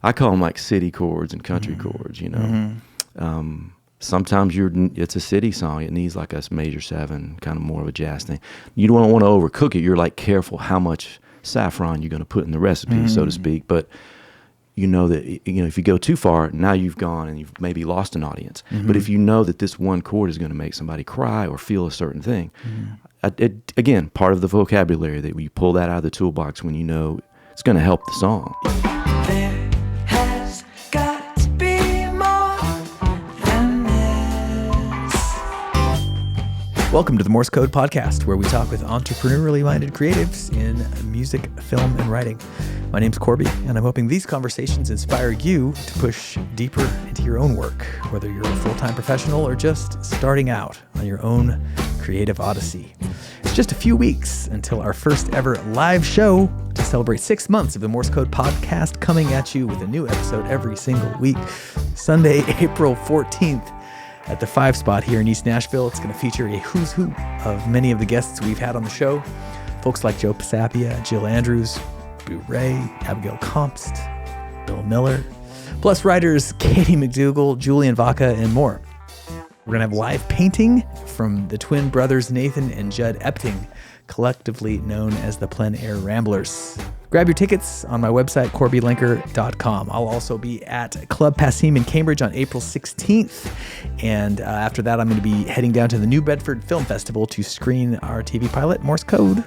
I call them like city chords and country chords, you know. Sometimes it's a city song. It needs like a major 7, kind of more of a jazz thing. You don't want to overcook it. You're like careful how much saffron you're going to put in the recipe, so to speak. But you know that, you know, if you go too far, now you've gone and you've maybe lost an audience. But if you know that this one chord is going to make somebody cry or feel a certain thing, again, part of the vocabulary that you pull that out of the toolbox when you know it's going to help the song. There has got to be more than this. Welcome to the Morse Code Podcast, where we talk with entrepreneurially minded creatives in music, film, and writing. My name's Corby, and I'm hoping these conversations inspire you to push deeper into your own work, whether you're a full-time professional or just starting out on your own creative odyssey. It's just a few weeks until our first ever live show to celebrate 6 months of the Morse Code Podcast, coming at you with a new episode every single week. Sunday, April 14th at the 5 spot here in East Nashville. It's going to feature a who's who of many of the guests we've had on the show. Folks like Joe Pisapia, Jill Andrews, Boo Ray, Abigail Compst, Bill Miller, plus writers Katie McDougall, Julian Vaca, and more. We're going to have live painting from the twin brothers Nathan and Judd Epting, collectively known as the Plein Air Ramblers. Grab your tickets on my website, corbylinker.com. I'll also be at Club Passim in Cambridge on April 16th. And after that, I'm going to be heading down to the New Bedford Film Festival to screen our TV pilot, Morse Code,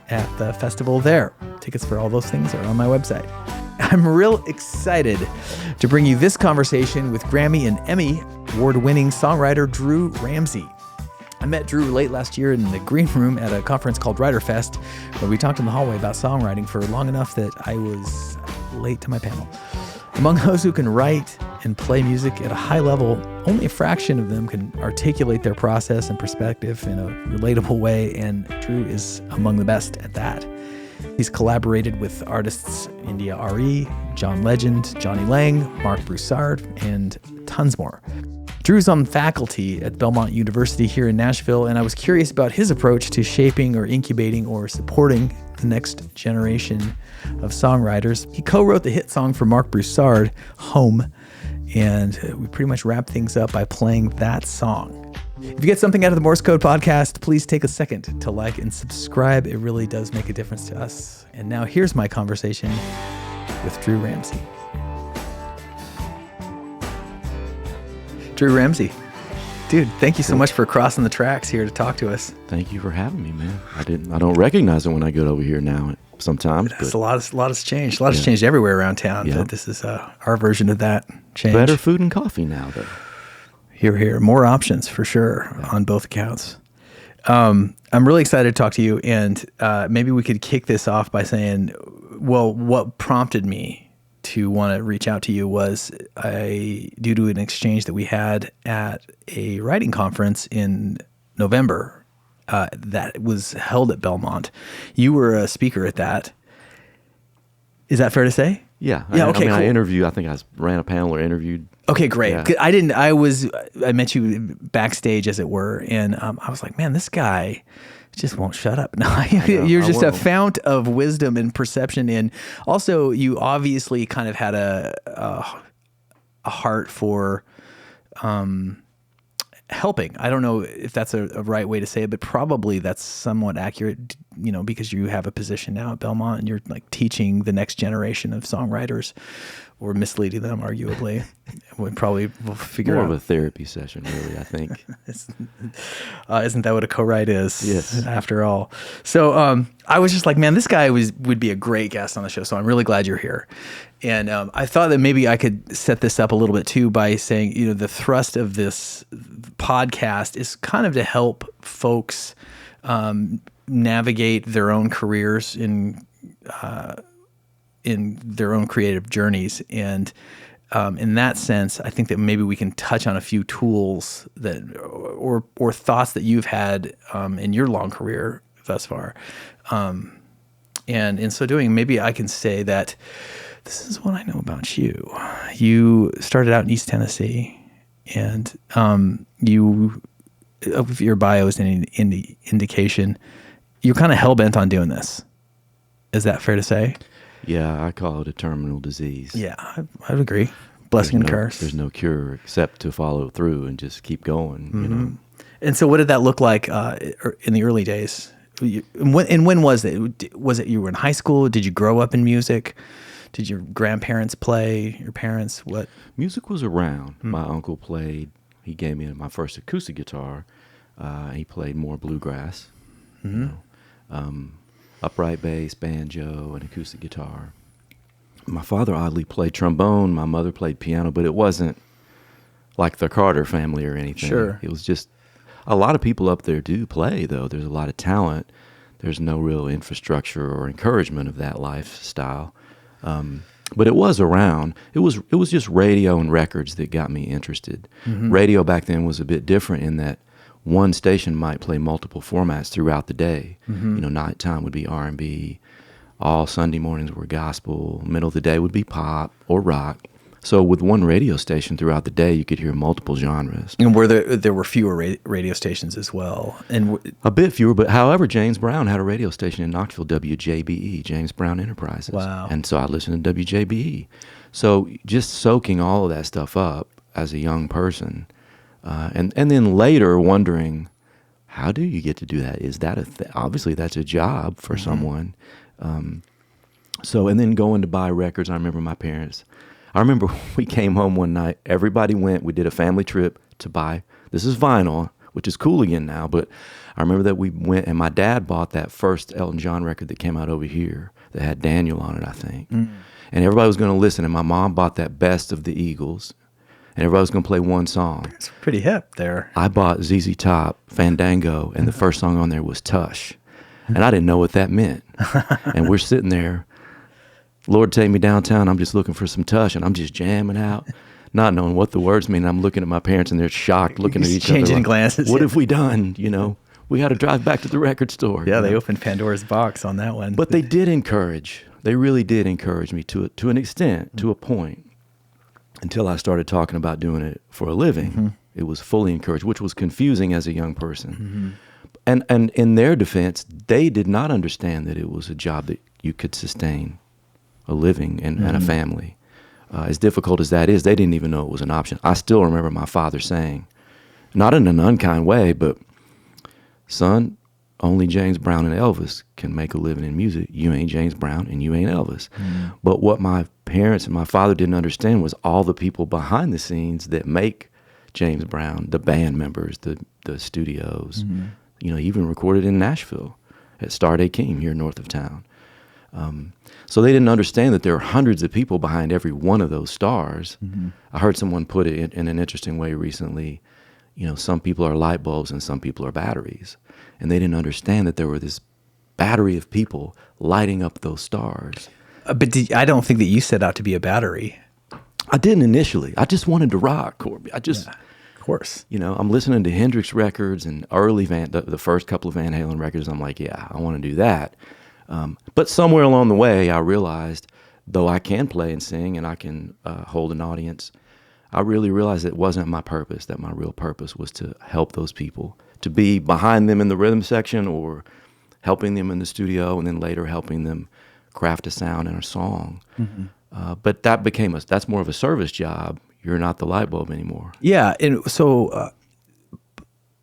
at the festival there. Tickets for all those things are on my website. I'm real excited to bring you this conversation with Grammy and Emmy award-winning songwriter Drew Ramsey. I met Drew late last year in the green room at a conference called WriterFest, where we talked in the hallway about songwriting for long enough that I was late to my panel. Among those who can write and play music at a high level, only a fraction of them can articulate their process and perspective in a relatable way, and Drew is among the best at that. He's collaborated with artists India.Arie, John Legend, Jonny Lang, Marc Broussard, and tons more. Drew's on faculty at Belmont University here in Nashville, and I was curious about his approach to shaping or incubating or supporting the next generation of songwriters. He co-wrote the hit song for Marc Broussard, Home, and we pretty much wrap things up by playing that song. If you get something out of the Morse Code Podcast, please take a second to like and subscribe. It really does make a difference to us. And now here's my conversation with Drew Ramsey. Drew Ramsey. Dude, thank you so much for crossing the tracks here to talk to us. Thank you for having me, man. I don't recognize it when I get over here now sometimes. But a lot has changed. A lot has changed everywhere around town. Yeah. But this is our version of that change. Better food and coffee now, though. Here. More options for sure on both accounts. I'm really excited to talk to you, and maybe we could kick this off by saying, well, what prompted me to want to reach out to you was due to an exchange that we had at a writing conference in November that was held at Belmont. You were a speaker at that. Is that fair to say? Yeah. Okay, cool. I interviewed. I think I ran a panel or interviewed. Okay, great. Yeah. I met you backstage, as it were, and I was like, man, this guy just won't shut up. No, you're just a fount of wisdom and perception, and also you obviously kind of had a heart for helping. I don't know if that's a right way to say it, but probably that's somewhat accurate, because you have a position now at Belmont and you're like teaching the next generation of songwriters, or misleading them, arguably. We'll figure More out. of a therapy session, really, I think. Isn't that what a co-write is? Yes. After all. So I was just like, man, this guy would be a great guest on the show. So I'm really glad you're here. And I thought that maybe I could set this up a little bit too by saying, the thrust of this podcast is kind of to help folks navigate their own careers in their own creative journeys. And in that sense, I think that maybe we can touch on a few tools that, or thoughts that you've had in your long career thus far. And in so doing, maybe I can say that this is what I know about you. You started out in East Tennessee, and if your bio is any indication, you're kind of hell-bent on doing this. Is that fair to say? Yeah, I call it a terminal disease. Yeah, I would agree. Blessing and curse. There's no cure except to follow through and just keep going. You know. And so, what did that look like in the early days? And when was it? Was it you were in high school? Did you grow up in music? Did your grandparents play? Your parents? What? Music was around. My uncle played. He gave me my first acoustic guitar. He played more bluegrass, you know, upright bass, banjo, and acoustic guitar. My father oddly played trombone. My mother played piano, but it wasn't like the Carter family or anything. Sure. It was just a lot of people up there do play, though. There's a lot of talent. There's no real infrastructure or encouragement of that lifestyle. But it was around. It was just radio and records that got me interested. Radio back then was a bit different in that one station might play multiple formats throughout the day. You know, nighttime would be R&B. All Sunday mornings were gospel. Middle of the day would be pop or rock. So with one radio station throughout the day, you could hear multiple genres. And were there were fewer radio stations as well, and a bit fewer. But however, James Brown had a radio station in Knoxville, WJBE, James Brown Enterprises. Wow. And so I listened to WJBE. So just soaking all of that stuff up as a young person, and then later wondering, how do you get to do that? Is that obviously that's a job for someone. So and then going to buy records. I remember we came home one night, everybody went, we did a family trip to buy, this is vinyl, which is cool again now, but I remember that we went and my dad bought that first Elton John record that came out over here that had Daniel on it, I think. And everybody was going to listen, and my mom bought that Best of the Eagles, and everybody was going to play one song. it's pretty hip there. I bought ZZ Top, Fandango, and the first song on there was Tush. And I didn't know what that meant. And we're sitting there, Lord Take Me Downtown, I'm just looking for some Tush, and I'm just jamming out, not knowing what the words mean. I'm looking at my parents, and they're shocked, looking at each other. Changing like, glances. What have we done? You know, we had to drive back to the record store. Yeah, you they know? opened Pandora's box on that one. But they did encourage. They really did encourage me to an extent, to a point, until I started talking about doing it for a living. It was fully encouraged, which was confusing as a young person. And in their defense, they did not understand that it was a job that you could sustain a living and a family. As difficult as that is, they didn't even know it was an option. I still remember my father saying, not in an unkind way, but son, only James Brown and Elvis can make a living in music. You ain't James Brown and you ain't Elvis. But what my parents and my father didn't understand was all the people behind the scenes that make James Brown, the band members, the studios. You know, he even recorded in Nashville at Stardate King here north of town. So they didn't understand that there are hundreds of people behind every one of those stars. I heard someone put it in an interesting way recently. You know, some people are light bulbs and some people are batteries. And they didn't understand that there were this battery of people lighting up those stars. But I don't think that you set out to be a battery. I didn't initially. I just wanted to rock, Corby. Of course. You know, I'm listening to Hendrix records and early the first couple of Van Halen records. I'm like, yeah, I want to do that. But somewhere along the way, I realized, though I can play and sing and I can hold an audience, I really realized it wasn't my purpose, that my real purpose was to help those people, to be behind them in the rhythm section or helping them in the studio and then later helping them craft a sound and a song. But that's more of a service job. You're not the light bulb anymore. Yeah, and so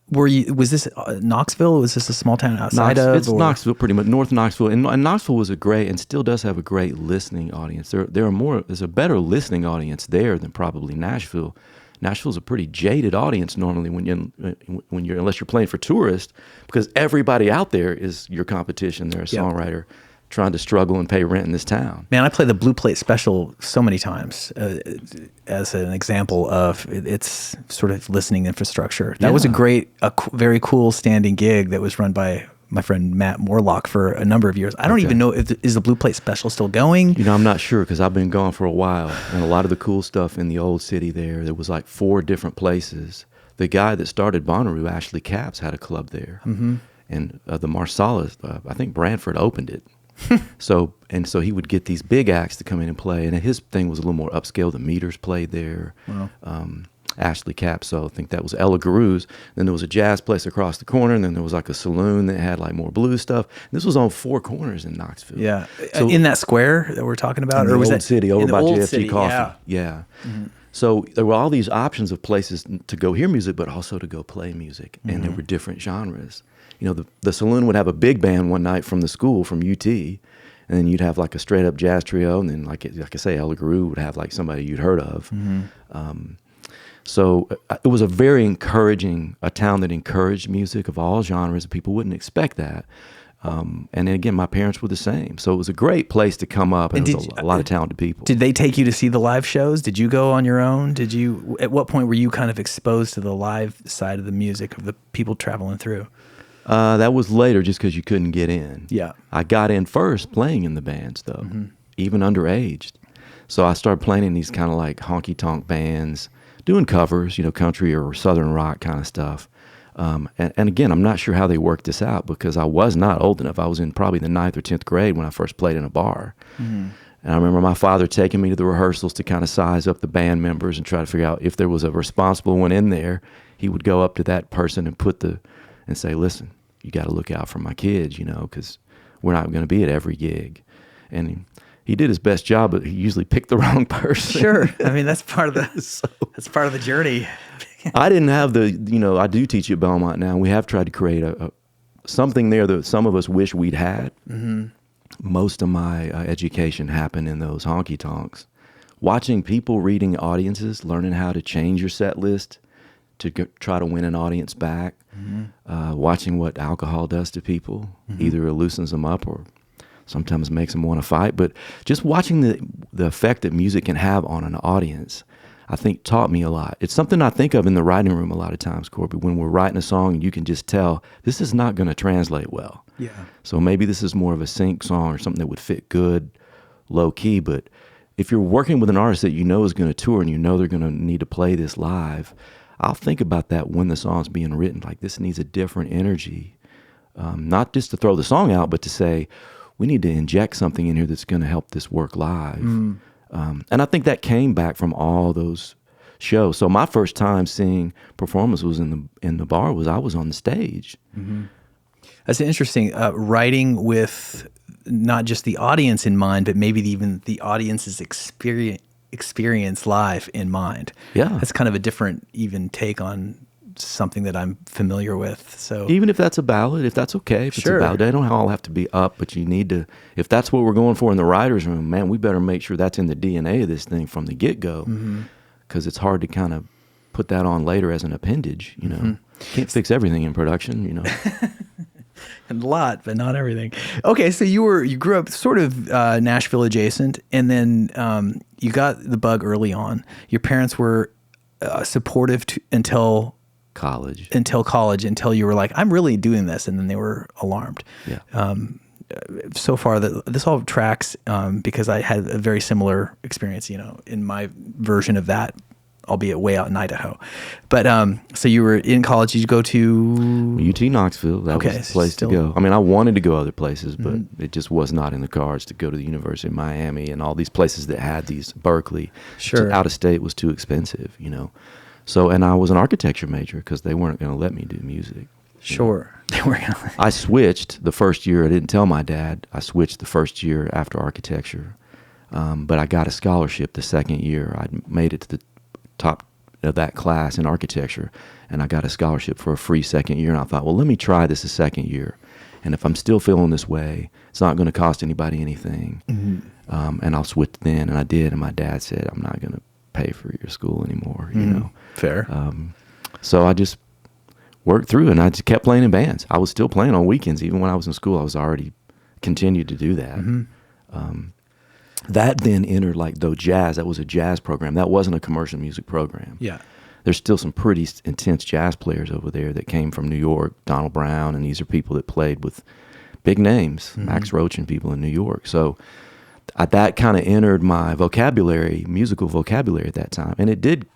was this Knoxville? Was this a small town outside of? It's Knoxville, pretty much north Knoxville, and Knoxville was a great and still does have a great listening audience. There's a better listening audience there than probably Nashville. Nashville's a pretty jaded audience normally when you're unless you're playing for tourists, because everybody out there is your competition. They're a songwriter trying to struggle and pay rent in this town. Man, I play the Blue Plate Special so many times as an example of its sort of listening infrastructure. That was a very cool standing gig that was run by my friend Matt Morlock for a number of years. I don't even know is the Blue Plate Special still going? You know, I'm not sure because I've been gone for a while, and a lot of the cool stuff in the old city there was like 4 different places. The guy that started Bonnaroo, Ashley Capps, had a club there, and the Marsala, I think Branford opened it. So he would get these big acts to come in and play, and his thing was a little more upscale. The Meters played there. Wow. Ashley Capso. I think that was Ella Guru's. Then there was a jazz place across the corner, and then there was like a saloon that had like more blues stuff. This was on 4 corners in Knoxville. Yeah. So, in that square that we're talking about? in Or the was old that city over in the by old JFG city? Coffee. Yeah. Yeah. So there were all these options of places to go hear music, but also to go play music. And there were different genres. You know, the saloon would have a big band one night from the school, from UT. And then you'd have like a straight up jazz trio. And then, like I say, Ella Guru would have like somebody you'd heard of. So it was a very encouraging, a town that encouraged music of all genres. People wouldn't expect that. And then again, my parents were the same. So it was a great place to come up, and it was a lot of talented people. Did they take you to see the live shows? Did you go on your own? At what point were you kind of exposed to the live side of the music, of the people traveling through? That was later, just because you couldn't get in. Yeah. I got in first playing in the bands, though, even underage. So I started playing in these kind of like honky-tonk bands, doing covers, you know, country or southern rock kind of stuff. And again, I'm not sure how they worked this out, because I was not old enough. I was in probably the 9th or 10th grade when I first played in a bar. And I remember my father taking me to the rehearsals to kind of size up the band members and try to figure out if there was a responsible one in there. He would go up to that person and say, listen, you got to look out for my kids, you know, because we're not going to be at every gig. And he did his best job, but he usually picked the wrong person. Sure. I mean, that's part of the journey. I didn't have I do teach at Belmont now. We have tried to create something there that some of us wish we'd had. Most of my education happened in those honky tonks. Watching people, reading audiences, learning how to change your set list to try to win an audience back. Watching what alcohol does to people. Either it loosens them up or sometimes makes them want to fight. But just watching the effect that music can have on an audience, I think taught me a lot. It's something I think of in the writing room a lot of times, Corby, when we're writing a song and you can just tell this is not going to translate well. Yeah. So maybe this is more of a sync song or something that would fit good low key. But if you're working with an artist that you know is going to tour and you know they're going to need to play this live, I'll think about that when the song's being written. Like, this needs a different energy. Not just to throw the song out, but to say, we need to inject something in here that's going to help this work live. And I think that came back from all those shows. So my first time seeing performance was in the bar. I was on the stage. That's interesting. Writing with not just the audience in mind, but maybe even the audience's experience live in mind. Yeah, that's kind of a different even take on something that I'm familiar with. So even if that's a ballad, if that's okay, if it's a ballad, they don't all have to be up, but you need to, if that's what we're going for in the writer's room, man, we better make sure that's in the DNA of this thing from the get-go, because it's hard to kind of put that on later as an appendage, you know. Can't fix everything in production, you know. A lot, but not everything. Okay, so you grew up sort of Nashville adjacent, and then you got the bug early on. Your parents were supportive until college, until you were like, I'm really doing this, and then they were alarmed. Yeah. So far, this all tracks because I had a very similar experience, you know, in my version of that, albeit way out in Idaho. But so you were in college. Did you go to UT Knoxville? That was the place to go. I mean, I wanted to go other places, but it just was not in the cards to go to the University of Miami and all these places that had these. Berkeley. Sure. Out of state was too expensive, you know. So, and I was an architecture major because they weren't going to let me do music. Sure. They were going to. I switched the first year. I didn't tell my dad. I switched the first year after architecture, but I got a scholarship the second year. I made it to the top of that class in architecture, and I got a scholarship for a free second year. And I thought, well, let me try this a second year, and if I'm still feeling this way, it's not going to cost anybody anything, and I'll switch then. And I did, and my dad said, I'm not going to pay for your school anymore, you know. Fair. So I just worked through it, and I just kept playing in bands. I was still playing on weekends. Even when I was in school, I was already continued to do that. That then entered jazz. That was a jazz program. That wasn't a commercial music program. Yeah. There's still some pretty intense jazz players over there that came from New York, Donald Brown, and these are people that played with big names, Max Roach and people in New York. So that kind of entered my vocabulary, musical vocabulary at that time. And it did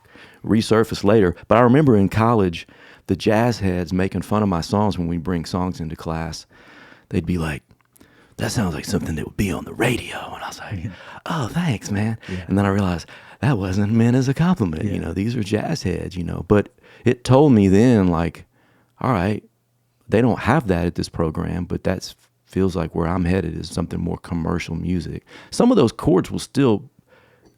resurface later. But I remember in college, the jazz heads making fun of my songs when we bring songs into class. They'd be like, that sounds like something that would be on the radio. And I was like, oh, thanks, man. Yeah. And then I realized that wasn't meant as a compliment. You know, these are jazz heads, you know. But it told me then, like, all right, they don't have that at this program, but that's feels like where I'm headed is something more commercial music. Some of those chords will still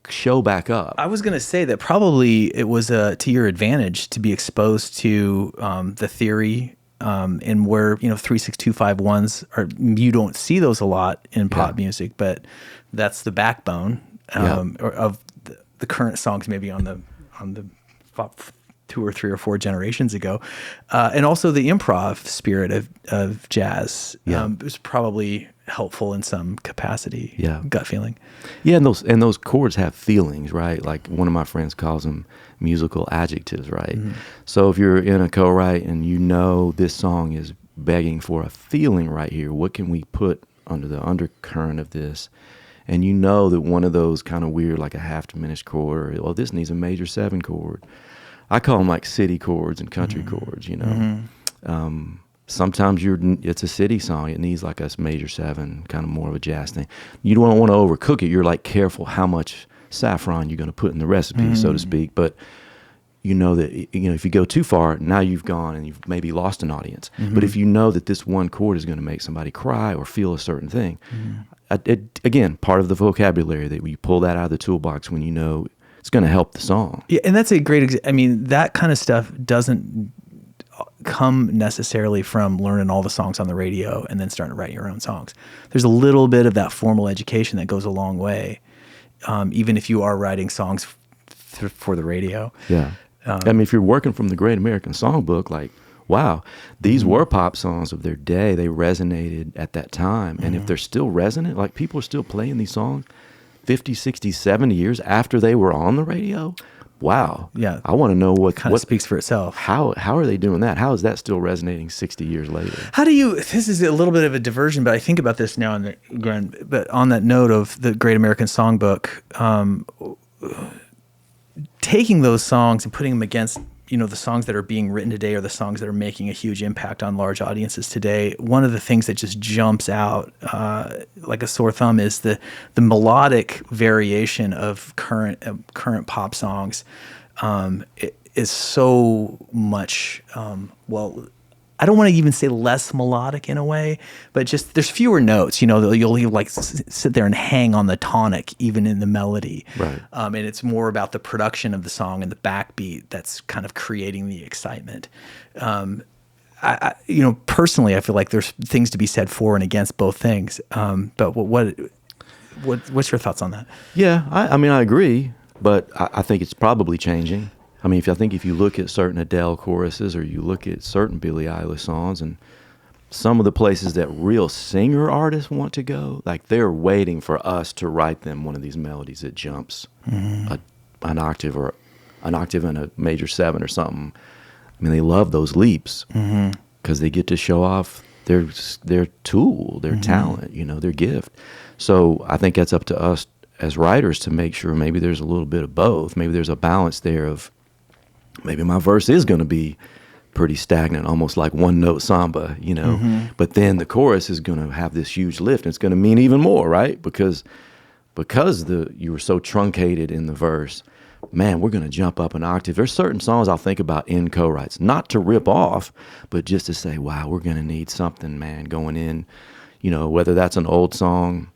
show back up. I was going to say that probably it was to your advantage to be exposed to the theory and where, you know, 3-6-2-5-1s are, you don't see those a lot in pop music, but that's the backbone of the current songs, maybe on the 2 or 3 or 4 generations ago, and also the improv spirit of jazz was probably helpful in some capacity. Gut feeling. And those chords have feelings, right? Like one of my friends calls them musical adjectives, right? So if you're in a co-write and you know this song is begging for a feeling right here, what can we put under the undercurrent of this? And you know that one of those kind of weird, like a half diminished chord, or well, this needs a major 7 chord. I call them like city chords and country chords, you know. Sometimes it's a city song. It needs like a major 7, kind of more of a jazz thing. You don't want to overcook it. You're like careful how much saffron you're going to put in the recipe, so to speak. But you know that, you know, if you go too far, now you've gone and you've maybe lost an audience. But if you know that this one chord is going to make somebody cry or feel a certain thing, again, part of the vocabulary that you pull that out of the toolbox when you know it's going to help the song. Yeah, and that's a great I mean, that kind of stuff doesn't come necessarily from learning all the songs on the radio and then starting to write your own songs. There's a little bit of that formal education that goes a long way, even if you are writing songs for the radio. Yeah. I mean, if you're working from the Great American Songbook, like, wow, these were pop songs of their day. They resonated at that time. And if they're still resonant, like people are still playing these songs 50, 60, 70 years after they were on the radio. Wow. Yeah. I want to know what speaks for itself. How are they doing that? How is that still resonating 60 years later? How do you, this is a little bit of a diversion, but I think about this now and again, but on that note of the Great American Songbook, taking those songs and putting them against, you know, the songs that are being written today or the songs that are making a huge impact on large audiences today, one of the things that just jumps out like a sore thumb is the melodic variation of current pop songs. It is so much, I don't want to even say less melodic in a way, but just there's fewer notes. You know, you'll like sit there and hang on the tonic even in the melody. Right. And it's more about the production of the song and the backbeat that's kind of creating the excitement. I you know, personally, I feel like there's things to be said for and against both things. But what's your thoughts on that? Yeah, I mean, I agree, but I think it's probably changing. I mean, if you look at certain Adele choruses or you look at certain Billie Eilish songs and some of the places that real singer artists want to go, like they're waiting for us to write them one of these melodies that jumps an octave or an octave in a major 7 or something. I mean, they love those leaps because they get to show off their tool, their talent, you know, their gift. So I think that's up to us as writers to make sure maybe there's a little bit of both. Maybe there's a balance there of maybe my verse is going to be pretty stagnant, almost like one note samba, you know, but then the chorus is going to have this huge lift and it's going to mean even more, right? Because you were so truncated in the verse, man, we're going to jump up an octave. There's certain songs I'll think about in co-writes, not to rip off, but just to say, wow, we're going to need something, man, going in, you know, whether that's an old song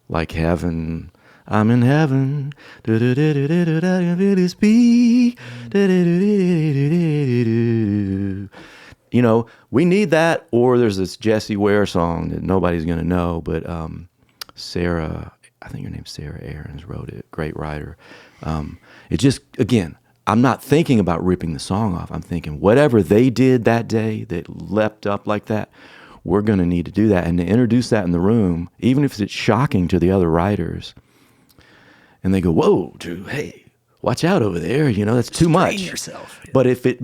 like Heaven, I'm in heaven, you know, we need that. Or there's this Jessie Ware song that nobody's going to know, but Sarah, I think her name's Sarah Aarons, wrote it, great writer. It just, again, I'm not thinking about ripping the song off. I'm thinking whatever they did that day that leapt up like that, we're going to need to do that. And to introduce that in the room, even if it's shocking to the other writers, and they go, whoa, Drew, hey, watch out over there. You know, that's too much. Yourself. But if it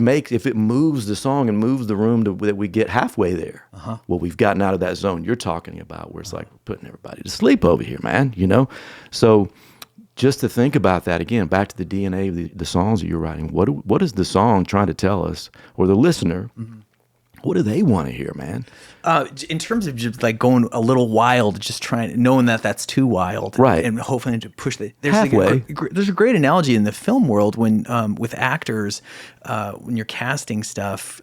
moves the song and moves the room that we get halfway there, well, we've gotten out of that zone you're talking about where it's like we're putting everybody to sleep over here, man, you know? So just to think about that again, back to the DNA of the songs that you're writing, what is the song trying to tell us, or the listener, What do they want to hear, man? In terms of just like going a little wild, just knowing that that's too wild, Right. and hoping to push Halfway. There's a great analogy in the film world when with actors, when you're casting stuff.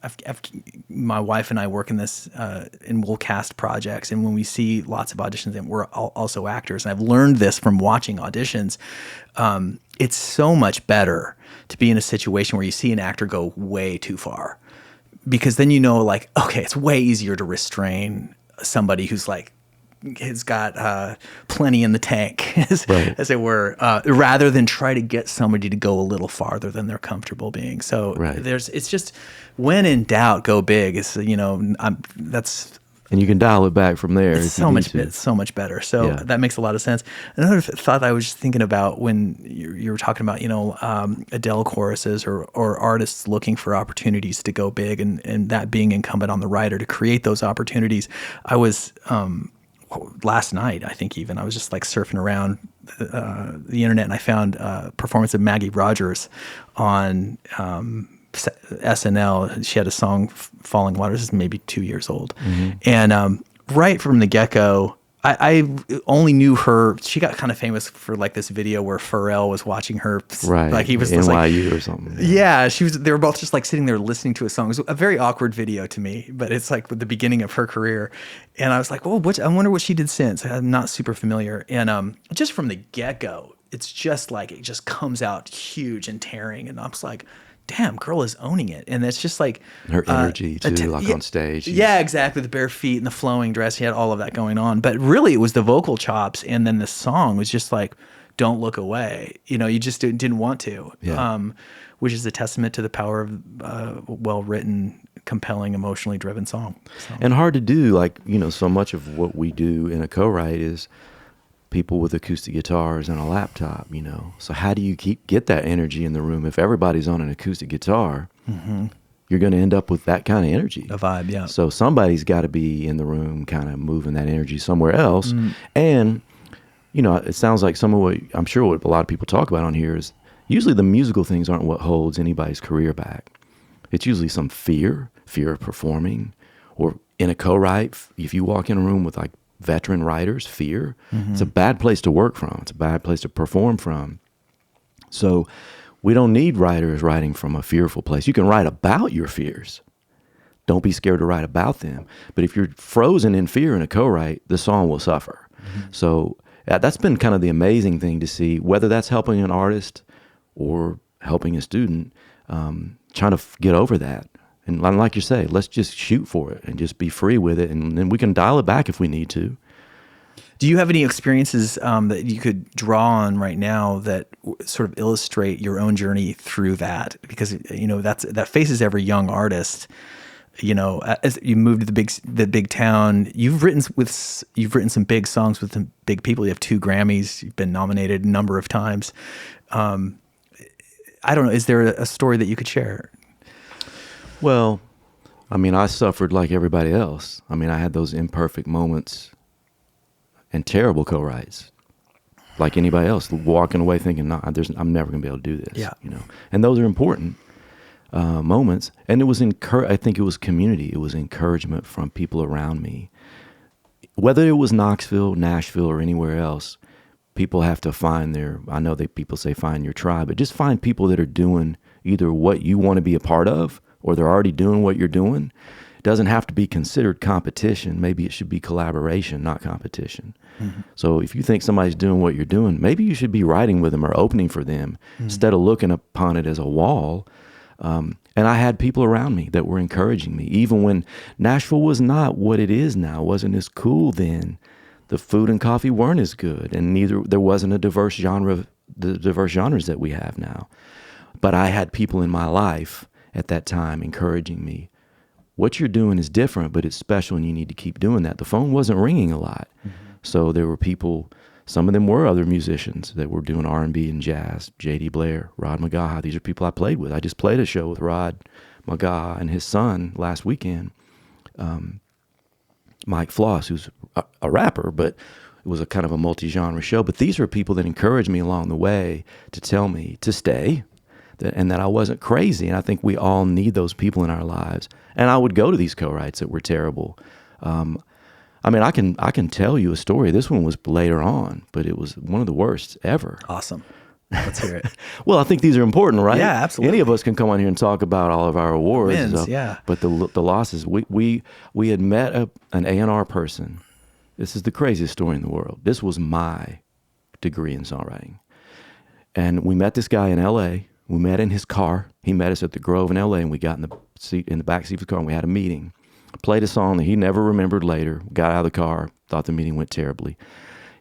My wife and I work in this, and we'll cast projects, and when we see lots of auditions, and we're also actors, and I've learned this from watching auditions. It's so much better to be in a situation where you see an actor go way too far. Because then like, okay, it's way easier to restrain somebody who's like, has got plenty in the tank, as it were, rather than try to get somebody to go a little farther than they're comfortable being. So it's just, when in doubt, go big. It's and you can dial it back from there. It's so much better. So that makes a lot of sense. Another thought I was just thinking about when you were talking about, Adele choruses or artists looking for opportunities to go big, and that being incumbent on the writer to create those opportunities. I was last night, I think even, I was just like surfing around the internet, and I found a performance of Maggie Rogers on SNL. She had a song, Falling Waters. This is maybe 2 years old. Mm-hmm. And right from the get-go, I only knew her. She got kind of famous for like this video where Pharrell was watching her. Right. Like he was NYU like, or something. Yeah, they were both just like sitting there listening to a song. It was a very awkward video to me, but it's like the beginning of her career. And I was like, well, I wonder what she did since. I'm not super familiar. And just from the get-go, it's just like, it just comes out huge and tearing. And I'm just like, damn, girl is owning it. And it's just like her energy too, on stage. Yeah, exactly. The bare feet and the flowing dress. She had all of that going on. But really, it was the vocal chops. And then the song was just like, don't look away. You just didn't want to. Yeah. Which is a testament to the power of well-written, compelling, emotionally driven song. So. And hard to do. Like, so much of what we do in a co-write is people with acoustic guitars and a laptop, So how do you get that energy in the room? If everybody's on an acoustic guitar, mm-hmm. you're going to end up with that kind of energy. A vibe, yeah. So somebody's got to be in the room kind of moving that energy somewhere else. Mm. And, it sounds like some of what a lot of people talk about on here is usually the musical things aren't what holds anybody's career back. It's usually some fear of performing, or in a co-write, if you walk in a room with like veteran writers, fear. Mm-hmm. It's a bad place to work from. It's a bad place to perform from. So we don't need writers writing from a fearful place. You can write about your fears. Don't be scared to write about them. But if you're frozen in fear in a co-write, the song will suffer. Mm-hmm. So that's been kind of the amazing thing to see, whether that's helping an artist or helping a student, trying to get over that. And like you say, let's just shoot for it and just be free with it. And then we can dial it back if we need to. Do you have any experiences that you could draw on right now that sort of illustrate your own journey through that? Because, that faces every young artist. As you move to the big town, you've written some big songs with some big people. You have 2 Grammys. You've been nominated a number of times. I don't know. Is there a story that you could share? Well, I suffered like everybody else. I had those imperfect moments and terrible co-writes, like anybody else, walking away thinking, I'm never going to be able to do this. Yeah. And those are important moments. And it was I think it was community. It was encouragement from people around me. Whether it was Knoxville, Nashville, or anywhere else, people have to find I know that people say find your tribe, but just find people that are doing either what you want to be a part of, or they're already doing what you're doing. It doesn't have to be considered competition. Maybe it should be collaboration, not competition. Mm-hmm. So if you think somebody's doing what you're doing, maybe you should be writing with them or opening for them instead of looking upon it as a wall. And I had people around me that were encouraging me, even when Nashville was not what it is now. It wasn't as cool then. The food and coffee weren't as good, and there wasn't the diverse genres that we have now. But I had people in my life at that time encouraging me. What you're doing is different, but it's special, and you need to keep doing that. The phone wasn't ringing a lot. Mm-hmm. So there were people, some of them were other musicians that were doing R&B and jazz. J.D. Blair, Rod McGaha, these are people I played with. I just played a show with Rod McGaha and his son last weekend. Mike Floss, who's a rapper, but it was a kind of a multi-genre show. But these are people that encouraged me along the way to tell me to stay, and that I wasn't crazy. And I think we all need those people in our lives. And I would go to these co-writes that were terrible. I mean, I can tell you a story. This one was later on, but it was one of the worst ever. Awesome. Let's hear it. Well, I think these are important, right? Yeah, absolutely. Any of us can come on here and talk about all of our awards. Wins, yeah. But the losses, we had met an A&R person. This is the craziest story in the world. This was my degree in songwriting. And we met this guy in L.A. We met in his car. He met us at the Grove in L.A. and we got in the back seat of the car and we had a meeting. Played a song that he never remembered later. Got out of the car. Thought the meeting went terribly.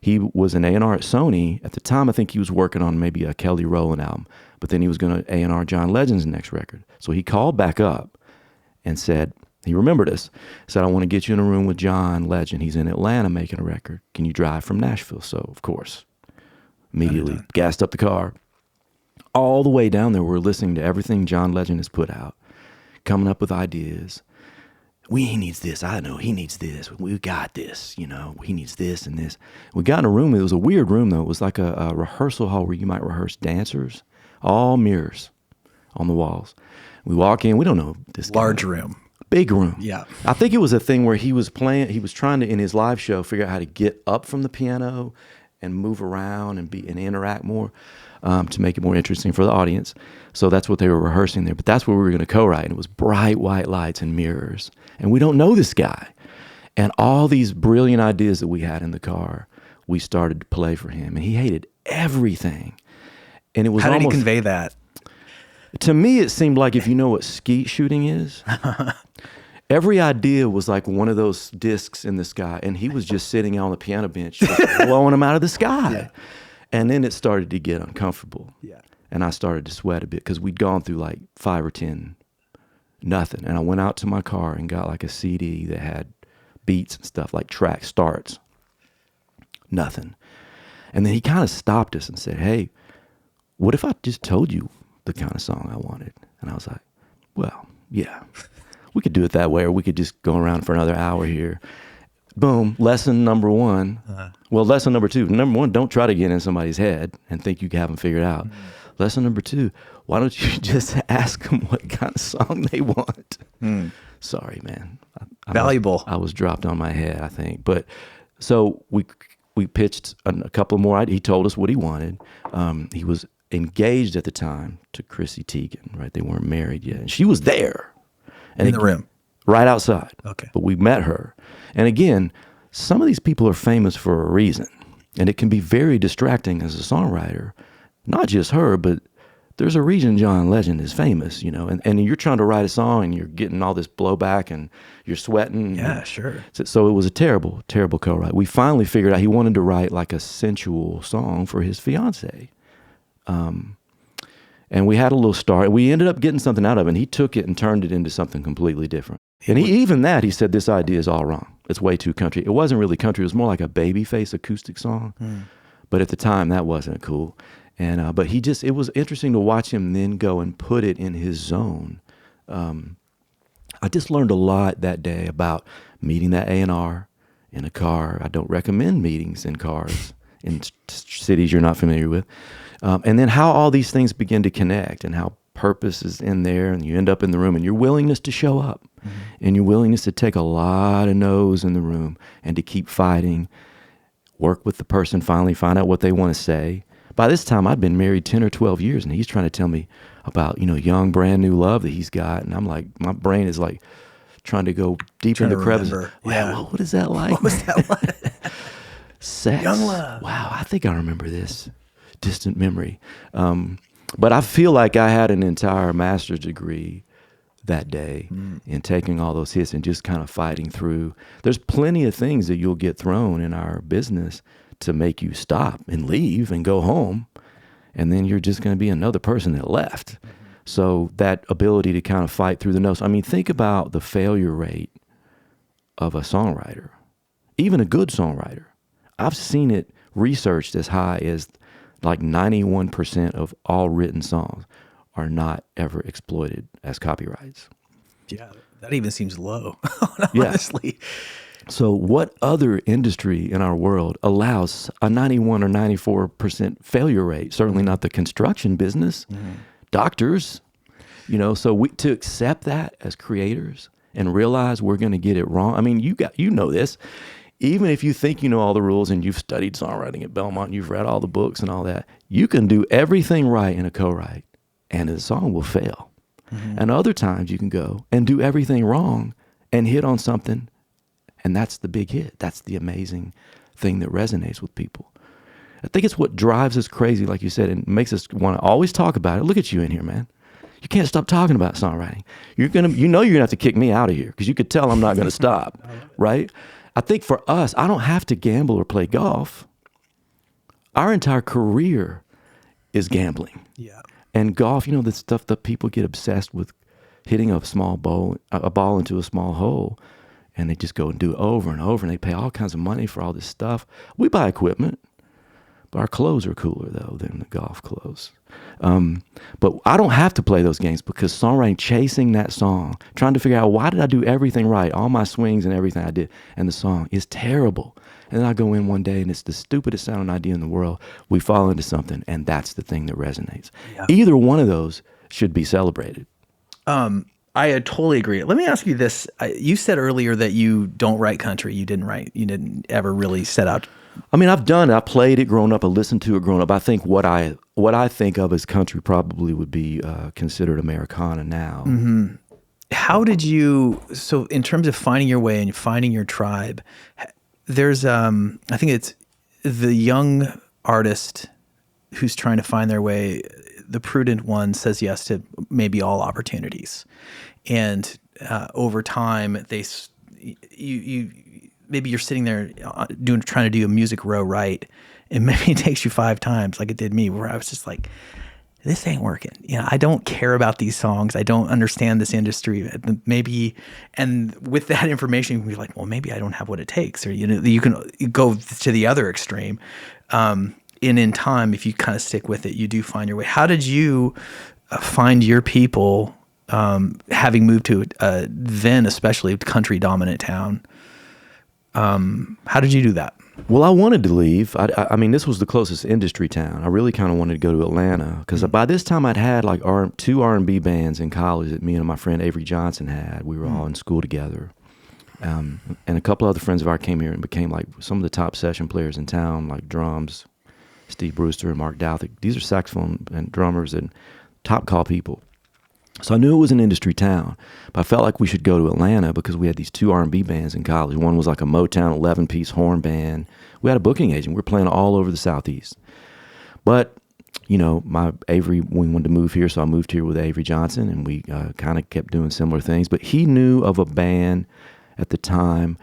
He was an A&R at Sony. At the time, I think he was working on maybe a Kelly Rowland album. But then he was going to A&R John Legend's next record. So he called back up and said, he remembered us, said, I want to get you in a room with John Legend. He's in Atlanta making a record. Can you drive from Nashville? So, of course, immediately gassed up the car. All the way down there, we're listening to everything John Legend has put out, coming up with ideas. He needs this. I know he needs this. We got this, you know. He needs this and this. We got in a room. It was a weird room, though. It was like a rehearsal hall where you might rehearse dancers. All mirrors on the walls. We walk in. We don't know this guy. Large room. Big room. Yeah. I think it was a thing where he was trying to, in his live show, figure out how to get up from the piano and move around and interact more to make it more interesting for the audience. So that's what they were rehearsing there. But that's where we were going to co-write. And it was bright white lights and mirrors. And we don't know this guy. And all these brilliant ideas that we had in the car, we started to play for him. And he hated everything. And it was How did he convey that? To me, it seemed like if you know what skeet shooting is, every idea was like one of those discs in the sky. And he was just sitting on the piano bench, just blowing them out of the sky. Yeah. And then it started to get uncomfortable. Yeah. And I started to sweat a bit because we'd gone through like 5 or 10 nothing. And I went out to my car and got like a CD that had beats and stuff, like track starts. Nothing. And then he kind of stopped us and said, hey, what if I just told you the kind of song I wanted? And I was like, well, yeah, we could do it that way, or we could just go around for another hour here. Boom, lesson number 1. Well, lesson number 2. Number 1, don't try to get in somebody's head and think you have them figured out. Lesson number 2, why don't you just ask them what kind of song they want? Sorry, man. Valuable. I was dropped on my head, I think. But so we pitched a couple more ideas. He told us what he wanted. He was engaged at the time to Chrissy Teigen, right? They weren't married yet. And she was there. And in the room? Right outside. Okay. But we met her. And again, some of these people are famous for a reason. And it can be very distracting as a songwriter. Not just her, but there's a reason John Legend is famous, you know, and you're trying to write a song and you're getting all this blowback and you're sweating. Yeah, sure. So it was a terrible, terrible co-write. We finally figured out he wanted to write like a sensual song for his fiance. And we had a little start. We ended up getting something out of it, and he took it and turned it into something completely different. And he said, this idea is all wrong. It's way too country. It wasn't really country. It was more like a Babyface acoustic song. But at the time, that wasn't cool. And but it was interesting to watch him then go and put it in his zone. I just learned a lot that day about meeting that A&R in a car. I don't recommend meetings in cars in cities you're not familiar with. And then how all these things begin to connect and how purpose is in there, and you end up in the room, and your willingness to show up and your willingness to take a lot of no's in the room and to keep fighting, work with the person, finally find out what they want to say. By this time, I'd been married 10 or 12 years, and he's trying to tell me about, young, brand new love that he's got. And I'm like, my brain is like trying to go deep in the crevice. Yeah. Wow, what is that like? What was that like? Sex. Young love. Wow, I think I remember this. Distant memory. But I feel like I had an entire master's degree that day in taking all those hits and just kind of fighting through. There's plenty of things that you'll get thrown in our business to make you stop and leave and go home. And then you're just going to be another person that left. So that ability to kind of fight through the notes. I mean, think about the failure rate of a songwriter, even a good songwriter. I've seen it researched as high as like 91% of all written songs are not ever exploited as copyrights. Yeah, that even seems low, Yeah. honestly. So what other industry in our world allows a 91 or 94% failure rate? Certainly not the construction business. doctors, so to accept that as creators and realize we're going to get it wrong. I mean, you know this. Even if you think you know all the rules and you've studied songwriting at Belmont, and you've read all the books and all that, you can do everything right in a co-write and the song will fail. And other times you can go and do everything wrong and hit on something, and that's the big hit. That's the amazing thing that resonates with people. I think it's what drives us crazy, like you said, and makes us want to always talk about it. Look at you in here, man. You can't stop talking about songwriting. You're gonna have to kick me out of here because you could tell I'm not gonna stop, right? I think for us, I don't have to gamble or play golf. Our entire career is gambling. Yeah. And golf, the stuff that people get obsessed with, hitting a ball into a small hole, and they just go and do it over and over, and they pay all kinds of money for all this stuff. We buy equipment, but our clothes are cooler, though, than the golf clothes. But I don't have to play those games because songwriting, chasing that song, trying to figure out why did I do everything right, all my swings and everything I did, and the song is terrible. And then I go in one day and it's the stupidest sounding idea in the world. We fall into something, and that's the thing that resonates. Yeah. Either one of those should be celebrated. I totally agree. Let me ask you this. You said earlier that you don't write country. You didn't ever really set out. I mean, I've done it. I played it growing up. I listened to it growing up. I think what I think of as country probably would be considered Americana now. Mm-hmm. How did you, so in terms of finding your way and finding your tribe, there's, I think it's the young artist who's trying to find their way. The prudent one says yes to maybe all opportunities. And over time, maybe you're sitting there trying to do a music row right, and maybe it takes you 5 times, like it did me, where I was just like, this ain't working. I don't care about these songs. I don't understand this industry. Maybe, and with that information, you can be like, well, maybe I don't have what it takes. Or, you can go to the other extreme. And in time, if you kind of stick with it, you do find your way. How did you find your people, having moved to then especially country dominant town? How did you do that? Well, I wanted to leave. I mean, this was the closest industry town. I really kind of wanted to go to Atlanta because by this time I'd had like 2 R&B bands in college that me and my friend Avery Johnson had. We were all in school together. And a couple other friends of ours came here and became like some of the top session players in town, like drums, Steve Brewster and Mark Douthik. These are saxophone and drummers and top call people. So I knew it was an industry town, but I felt like we should go to Atlanta because we had these 2 R&B bands in college. One was like a Motown 11-piece horn band. We had a booking agent. We were playing all over the Southeast. But, my Avery, we wanted to move here, so I moved here with Avery Johnson, and we kind of kept doing similar things. But he knew of a band at the time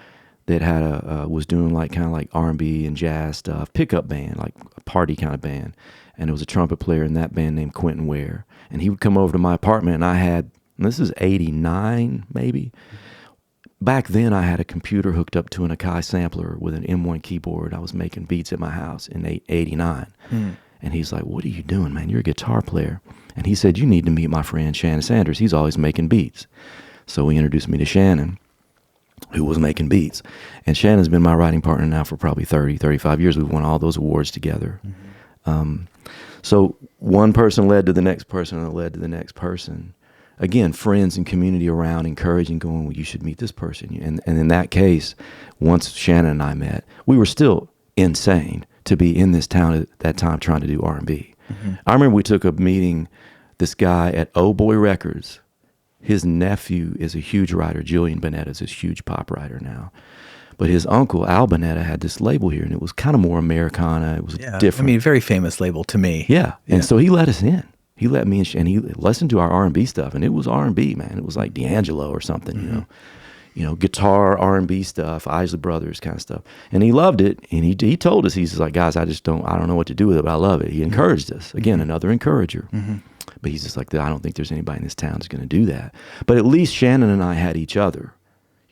that had was doing like kind of like R&B and jazz stuff, pickup band, like a party kind of band. And it was a trumpet player in that band named Quentin Ware. And he would come over to my apartment, and this is 89 maybe. Back then I had a computer hooked up to an Akai sampler with an M1 keyboard. I was making beats at my house in 89. And he's like, what are you doing, man? You're a guitar player. And he said, you need to meet my friend Shannon Sanders. He's always making beats. So he introduced me to Shannon, who was making beats. And Shannon's been my writing partner now for probably 30, 35 years. We've won all those awards together. So one person led to the next person and led to the next person. Again, friends and community around encouraging, going, well, you should meet this person. And in that case, once Shannon and I met, we were still insane to be in this town at that time trying to do R&B. I remember we took a meeting, this guy at Oh Boy Records. His nephew is a huge writer. Julian Bonetta is a huge pop writer now. But his uncle, Al Bonetta, had this label here, and it was kind of more Americana. It was different. I mean, very famous label to me. Yeah. And so he let us in. He let me in, and he listened to our R&B stuff, and it was R&B, man. It was like D'Angelo or something, guitar, R&B stuff, Isley Brothers kind of stuff. And he loved it, and he told us, he's like, guys, I don't know what to do with it, but I love it. He encouraged us. Again, another encourager. But he's just like, I don't think there's anybody in this town that's going to do that. But at least Shannon and I had each other.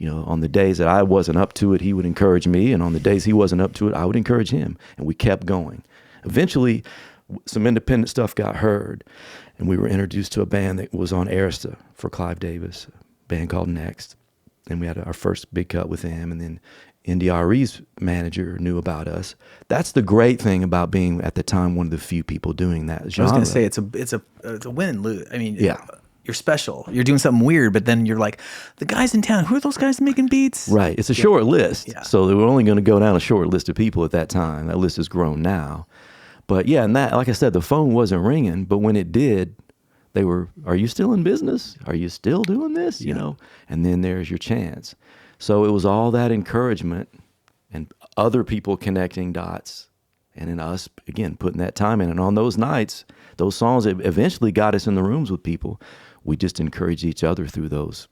On the days that I wasn't up to it, he would encourage me. And on the days he wasn't up to it, I would encourage him. And we kept going. Eventually, some independent stuff got heard. And we were introduced to a band that was on Arista for Clive Davis, a band called Next. and we had our first big cut with him, and then India.Arie's manager knew about us. That's the great thing about being at the time one of the few people doing that genre. I was going to say it's a win and lose. I mean, Yeah. you're special. You're doing something weird, but then you're like, the guys in town, who are those guys making beats? Right. It's a short list. Yeah. So they were only going to go down a short list of people at that time. That list has grown now. But yeah, and that, like I said, the phone wasn't ringing, but when it did, they were, are you still in business? Are you still doing this? You know, and then there's your chance. So it was all that encouragement and other people connecting dots, and then us, again, putting that time in. And on those nights, those songs eventually got us in the rooms with people. We just encouraged each other through those.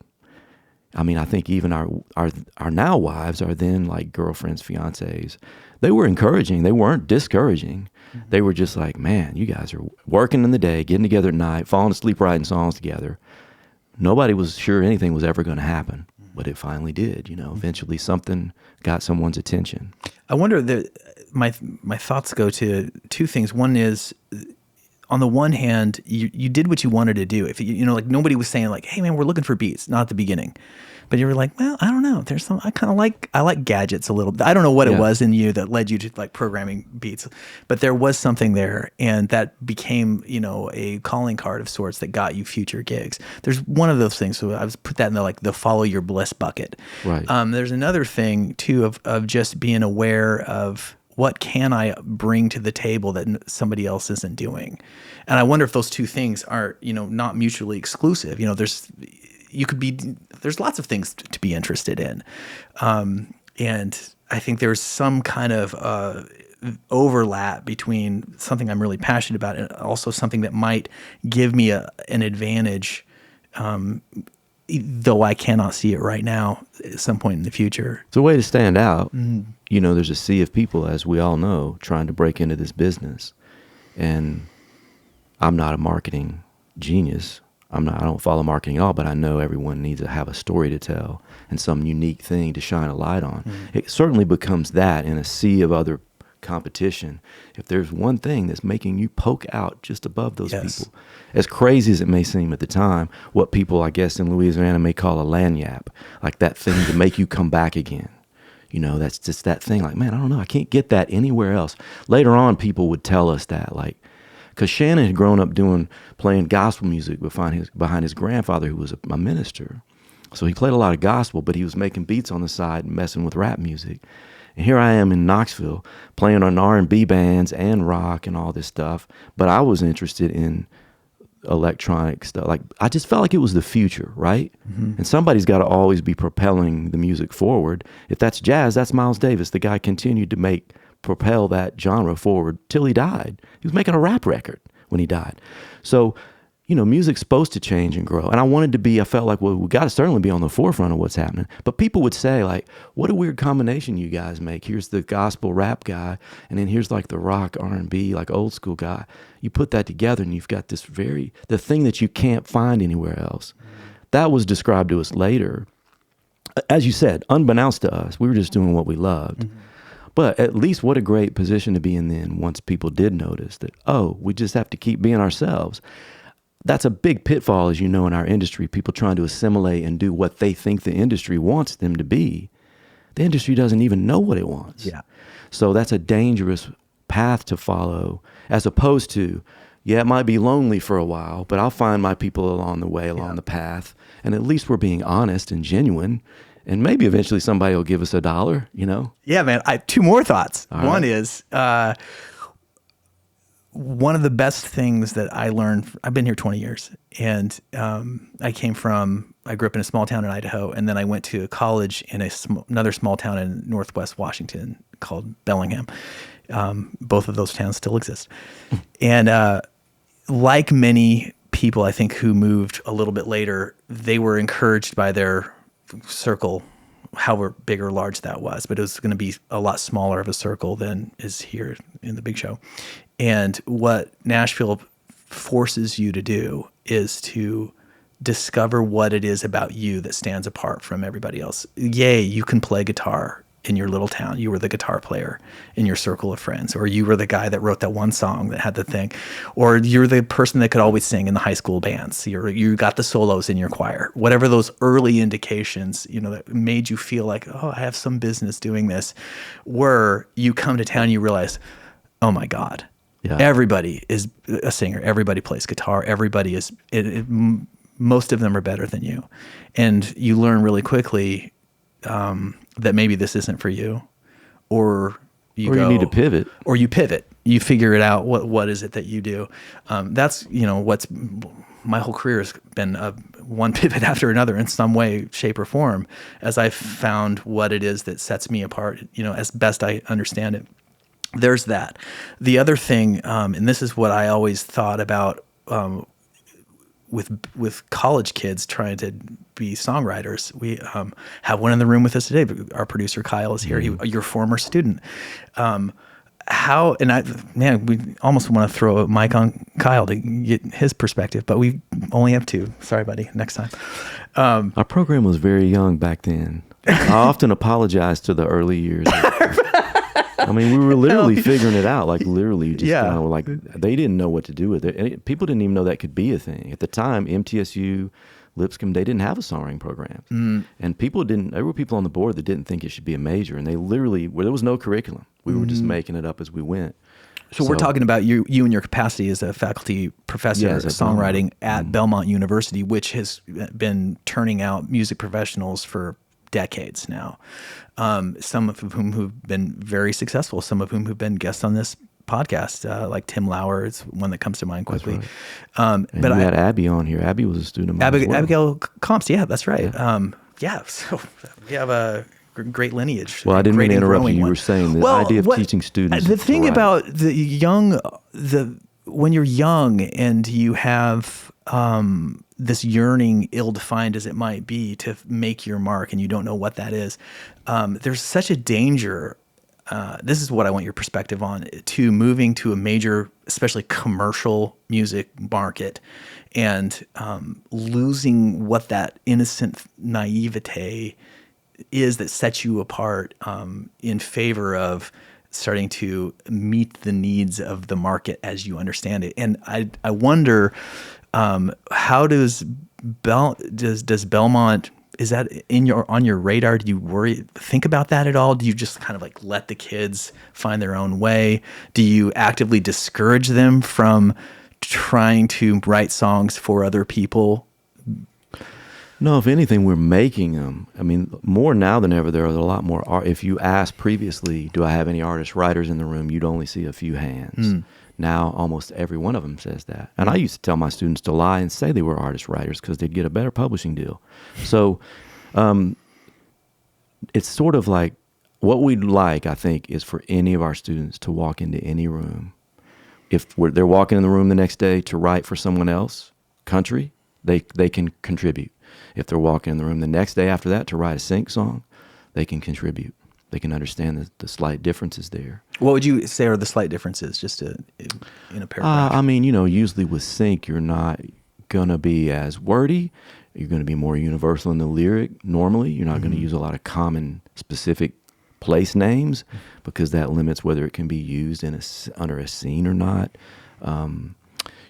I mean, I think even our now wives are then like girlfriends, fiancés. They were encouraging. They weren't discouraging. Mm-hmm. They were just like, man, you guys are working in the day, getting together at night, falling asleep writing songs together. Nobody was sure anything was ever going to happen, but it finally did. You know, eventually something got someone's attention. I wonder that my thoughts go to two things. One is, on the one hand, you did what you wanted to do. If you know, like nobody was saying like, "Hey man, we're looking for beats," not at the beginning, but you were like, "Well, I don't know. There's some I like gadgets a little bit. I don't know what it was in you that led you to like programming beats, but there was something there, and that became, you know, a calling card of sorts that got you future gigs. There's one of those things. So I was put that in the follow your bliss bucket. Right. There's another thing too of just being aware of, what can I bring to the table that somebody else isn't doing? And I wonder if those two things are, you know, not mutually exclusive. You know, there's lots of things to be interested in. And I think there's some kind of overlap between something I'm really passionate about and also something that might give me an advantage, though I cannot see it right now, at some point in the future. It's a way to stand out. Mm-hmm. You know, there's a sea of people, as we all know, trying to break into this business. And I'm not a marketing genius. I don't follow marketing at all, but I know everyone needs to have a story to tell and some unique thing to shine a light on. Mm-hmm. It certainly becomes that in a sea of other competition. If there's one thing that's making you poke out just above those people, as crazy as it may seem at the time, what people, I guess, in Louisiana may call a lagniappe, like that thing to make you come back again. You know, that's just that thing like, man, I don't know, I can't get that anywhere else. Later on, people would tell us that, like, because Shannon had grown up playing gospel music behind his grandfather, who was a minister. So he played a lot of gospel, but he was making beats on the side and messing with rap music. And here I am in Knoxville playing on R&B bands and rock and all this stuff. But I was interested in electronic stuff. Like, I just felt like it was the future, right? Mm-hmm. And somebody's got to always be propelling the music forward. If that's jazz, that's Miles Davis. The guy continued to propel that genre forward till he died. He was making a rap record when he died. So, you know, music's supposed to change and grow. And I felt like, well, we got to certainly be on the forefront of what's happening. But people would say, like, what a weird combination you guys make. Here's the gospel rap guy, and then here's like the rock R&B, like old school guy. You put that together and you've got this the thing that you can't find anywhere else. That was described to us later. As you said, unbeknownst to us, we were just doing what we loved. Mm-hmm. But at least what a great position to be in then once people did notice that, oh, we just have to keep being ourselves. That's a big pitfall, as you know, in our industry, people trying to assimilate and do what they think the industry wants them to be. The industry doesn't even know what it wants. Yeah. So that's a dangerous path to follow, as opposed to, it might be lonely for a while, but I'll find my people along the way, along the path. And at least we're being honest and genuine. And maybe eventually somebody will give us $1, you know? Yeah, man. I have two more thoughts. All One right. is, one of the best things that I learned, I've been here 20 years, and I grew up in a small town in Idaho, and then I went to college in another small town in Northwest Washington called Bellingham. Both of those towns still exist. And like many people, I think, who moved a little bit later, they were encouraged by their circle, however big or large that was, but it was going to be a lot smaller of a circle than is here in the Big Show. And what Nashville forces you to do is to discover what it is about you that stands apart from everybody else. Yay, you can play guitar. in your little town. You were the guitar player in your circle of friends, or you were the guy that wrote that one song that had the thing, or you're the person that could always sing in the high school bands. You got the solos in your choir. Whatever those early indications, that made you feel like, oh, I have some business doing this, were you come to town, you realize, oh my God, everybody is a singer. Everybody plays guitar. Everybody is, most of them are better than you. And you learn really quickly that maybe this isn't for you, or you need to pivot, or you pivot. You figure it out. What is it that you do? That's what's my whole career has been one pivot after another in some way, shape, or form, as I found what it is that sets me apart. As best I understand it. There's that. The other thing, and this is what I always thought about. With college kids trying to be songwriters. We have one in the room with us today. Our producer Kyle is here. Your former student. We almost want to throw a mic on Kyle to get his perspective, but we only have two. Sorry, buddy. Next time. Our program was very young back then. I often apologize to the early years. I mean, we were literally figuring it out, like literally just kind of like they didn't know what to do with it. And people didn't even know that could be a thing. At the time, MTSU, Lipscomb, they didn't have a songwriting program. And there were people on the board that didn't think it should be a major. And they literally, there was no curriculum. We were just making it up as we went. So we're talking about you and your capacity as a faculty professor of songwriting at Belmont University, which has been turning out music professionals for decades now. Some of whom who've been very successful, some of whom have been guests on this podcast, like Tim Lauer is one that comes to mind quickly. Right. But I had Abby on here. Abby was a student of mine as well. Abigail Comps, that's right. So we have a great lineage. Well, I didn't mean to interrupt you. You were saying the idea of teaching students. The thing about when you're young and you have this yearning, ill-defined as it might be, to make your mark, and you don't know what that is, there's such a danger. This is what I want your perspective on, to moving to a major, especially commercial music market, and losing what that innocent naivete is that sets you apart, in favor of starting to meet the needs of the market as you understand it. And I wonder, how does Belmont, is that on your radar? Do you think about that at all? Do you just kind of like let the kids find their own way? Do you actively discourage them from trying to write songs for other people? No, if anything, we're making them. I mean, more now than ever, there are a lot more art. If you asked previously, do I have any artist writers in the room, you'd only see a few hands. Now, almost every one of them says that. And I used to tell my students to lie and say they were artist writers because they'd get a better publishing deal. So it's sort of like what we'd like, I think, is for any of our students to walk into any room. If they're walking in the room the next day to write for someone else, country, they can contribute. If they're walking in the room the next day after that to write a sync song, they can contribute. They can understand the slight differences there. What would you say are the slight differences, just in a paragraph? I mean, usually with sync, you're not going to be as wordy. You're going to be more universal in the lyric. Normally, you're not going to use a lot of common, specific place names because that limits whether it can be used under a scene or not.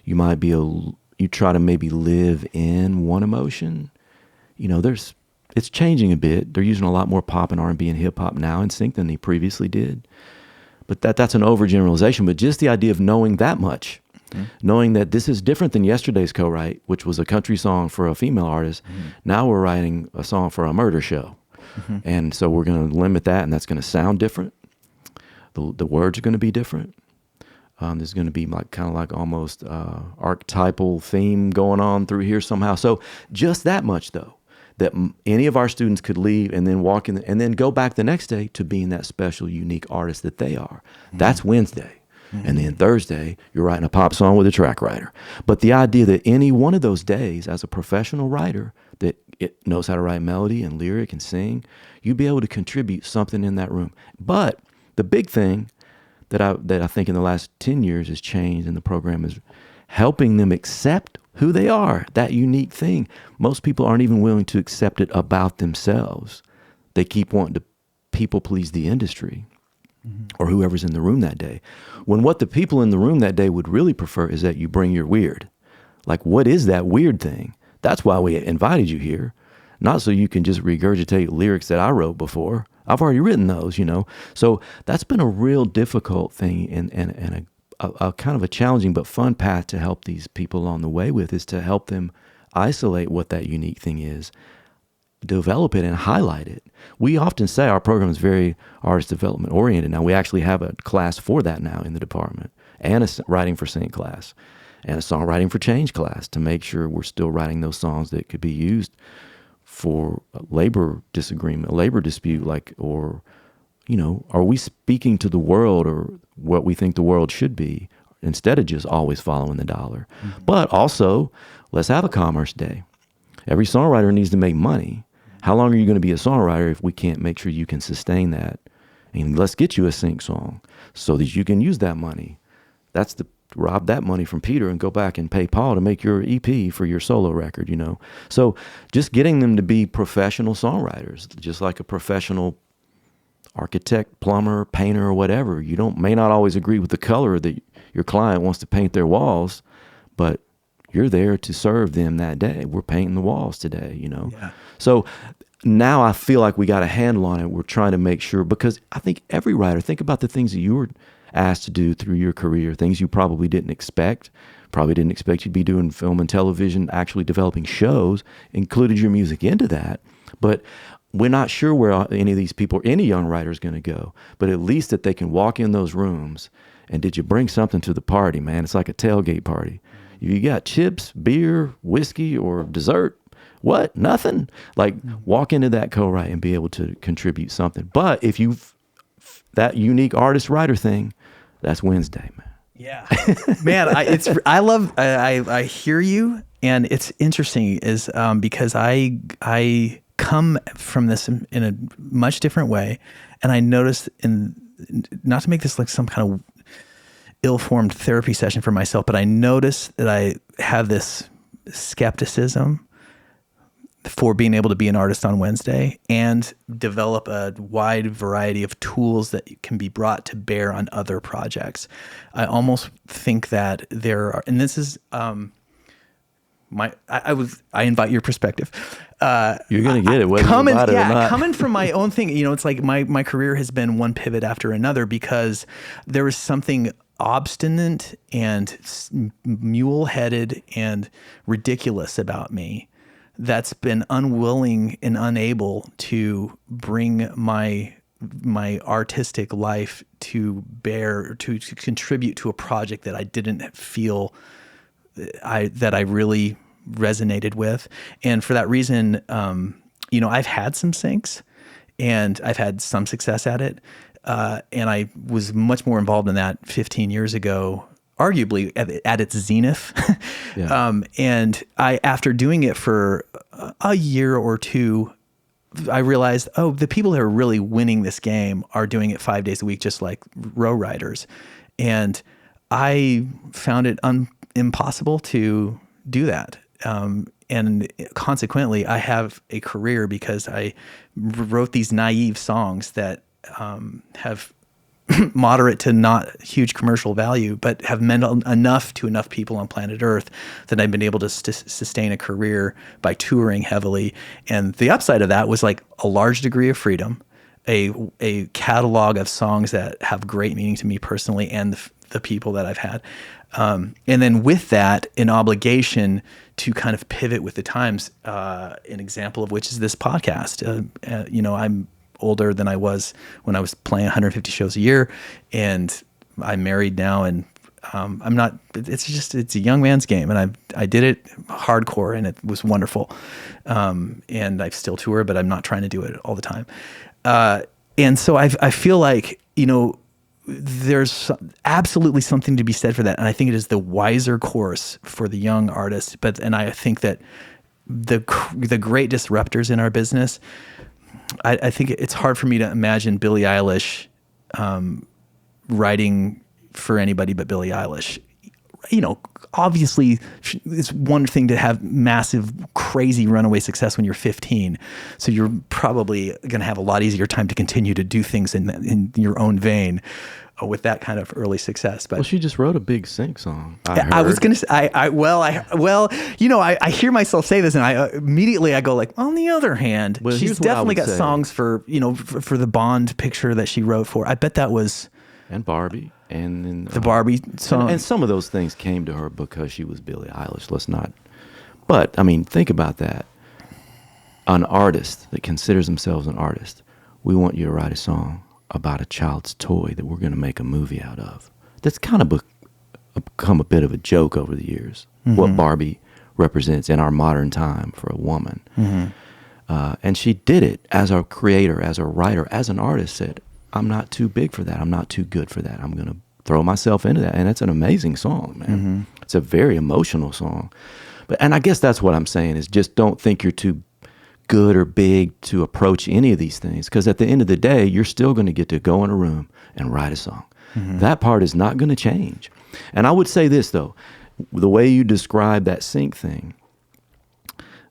You might be you try to maybe live in one emotion. It's changing a bit. They're using a lot more pop and R&B and hip hop now in sync than they previously did. But that's an overgeneralization. But just the idea of knowing that much, knowing that this is different than yesterday's co-write, which was a country song for a female artist. Now we're writing a song for a murder show. And so we're going to limit that, and that's going to sound different. The words are going to be different. There's going to be kind of like almost archetypal theme going on through here somehow. So just that much, though, that any of our students could leave and then walk in and then go back the next day to being that special, unique artist that they are. That's Wednesday. And then Thursday, you're writing a pop song with a track writer. But the idea that any one of those days, as a professional writer that it knows how to write melody and lyric and sing, you'd be able to contribute something in that room. But the big thing that I think in the last 10 years has changed in the program is helping them accept who they are, that unique thing. Most people aren't even willing to accept it about themselves. They keep wanting to people please the industry or whoever's in the room that day. When what the people in the room that day would really prefer is that you bring your weird. Like, what is that weird thing? That's why we invited you here. Not so you can just regurgitate lyrics that I wrote before. I've already written those, you know. So that's been a real difficult thing and a kind of a challenging but fun path to help these people along the way with, is to help them isolate what that unique thing is, develop it and highlight it. We often say our program is very artist development oriented. Now, we actually have a class for that now in the department, and a writing for sync class, and a songwriting for change class, to make sure we're still writing those songs that could be used for labor disagreement, labor dispute, like, or, you know, are we speaking to the world or what we think the world should be, instead of just always following the dollar? But also, let's have a commerce day. Every songwriter needs to make money. How long are you going to be a songwriter if we can't make sure you can sustain that? And let's get you a sync song so that you can use that money. That's the rob that money from Peter and go back and pay Paul to make your EP for your solo record, you know? So just getting them to be professional songwriters, just like a professional architect, plumber, painter, or whatever. You may not always agree with the color that your client wants to paint their walls, but you're there to serve them that day. We're painting the walls today, you know? Yeah. So now I feel like we got a handle on it. We're trying to make sure, because I think every writer, think about the things that you were asked to do through your career, things you probably didn't expect you'd be doing film and television, actually developing shows, included your music into that. But we're not sure where any of these people, any young writer is going to go, but at least that they can walk in those rooms and did you bring something to the party, man? It's like a tailgate party. You got chips, beer, whiskey, or dessert. What? Nothing? Like, walk into that co-write and be able to contribute something. But if you've that unique artist-writer thing, that's Wednesday, man. Yeah, man. I hear you, and it's interesting is because I come from this in a much different way, and I noticed, not to make this like some kind of ill-formed therapy session for myself, but I noticed that I have this skepticism for being able to be an artist on Wednesday and develop a wide variety of tools that can be brought to bear on other projects. I almost think that there are, and this is I invite your perspective. You're going to get it whether you invite it or not. Coming from my own thing, you know, it's like my career has been one pivot after another because there was something obstinate and mule-headed and ridiculous about me that's been unwilling and unable to bring my artistic life to bear, to contribute to a project that I didn't feel that I really resonated with. And for that reason, you know, I've had some syncs and I've had some success at it. And I was much more involved in that 15 years ago, arguably at its zenith. Yeah. And after doing it for a year or two, I realized, the people that are really winning this game are doing it 5 days a week, just like row riders. And I found it impossible to do that. And consequently, I have a career because I wrote these naive songs that have moderate to not huge commercial value, but have meant enough to enough people on planet Earth that I've been able to sustain a career by touring heavily. And the upside of that was like a large degree of freedom, a catalog of songs that have great meaning to me personally and the people that I've had. And then with that, an obligation to kind of pivot with the times, an example of which is this podcast. You know, I'm older than I was when I was playing 150 shows a year, and I'm married now, and I'm not, it's a young man's game, and I did it hardcore, and it was wonderful. And I still tour, but I'm not trying to do it all the time. And so I feel like, you know, there's absolutely something to be said for that. And I think it is the wiser course for the young artist. And I think that the great disruptors in our business, I think it's hard for me to imagine Billie Eilish writing for anybody but Billie Eilish. You know, obviously it's one thing to have massive crazy runaway success when you're 15. So you're probably going to have a lot easier time to continue to do things in your own vein with that kind of early success. But Well, she just wrote a big sync song. I was going to say, I hear myself say this, and I immediately I go like, on the other hand, Well, she's here's what I definitely would got say. songs for, for the Bond picture that she wrote for. I bet that was And Barbie. And then, the Barbie song. And some of those things came to her because she was Billie Eilish. Let's not. But, I mean, think about that. An artist that considers themselves an artist, we want you to write a song about a child's toy that we're going to make a movie out of. That's kind of become a bit of a joke over the years, what Barbie represents in our modern time for a woman. And she did it as a creator, as a writer, as an artist, said, I'm not too big for that. I'm not too good for that. I'm going to throw myself into that. And it's an amazing song, man. It's a very emotional song. And I guess that's what I'm saying is just don't think you're too good or big to approach any of these things, because at the end of the day, you're still going to get to go in a room and write a song. That part is not going to change. And I would say this, though, the way you describe that sync thing,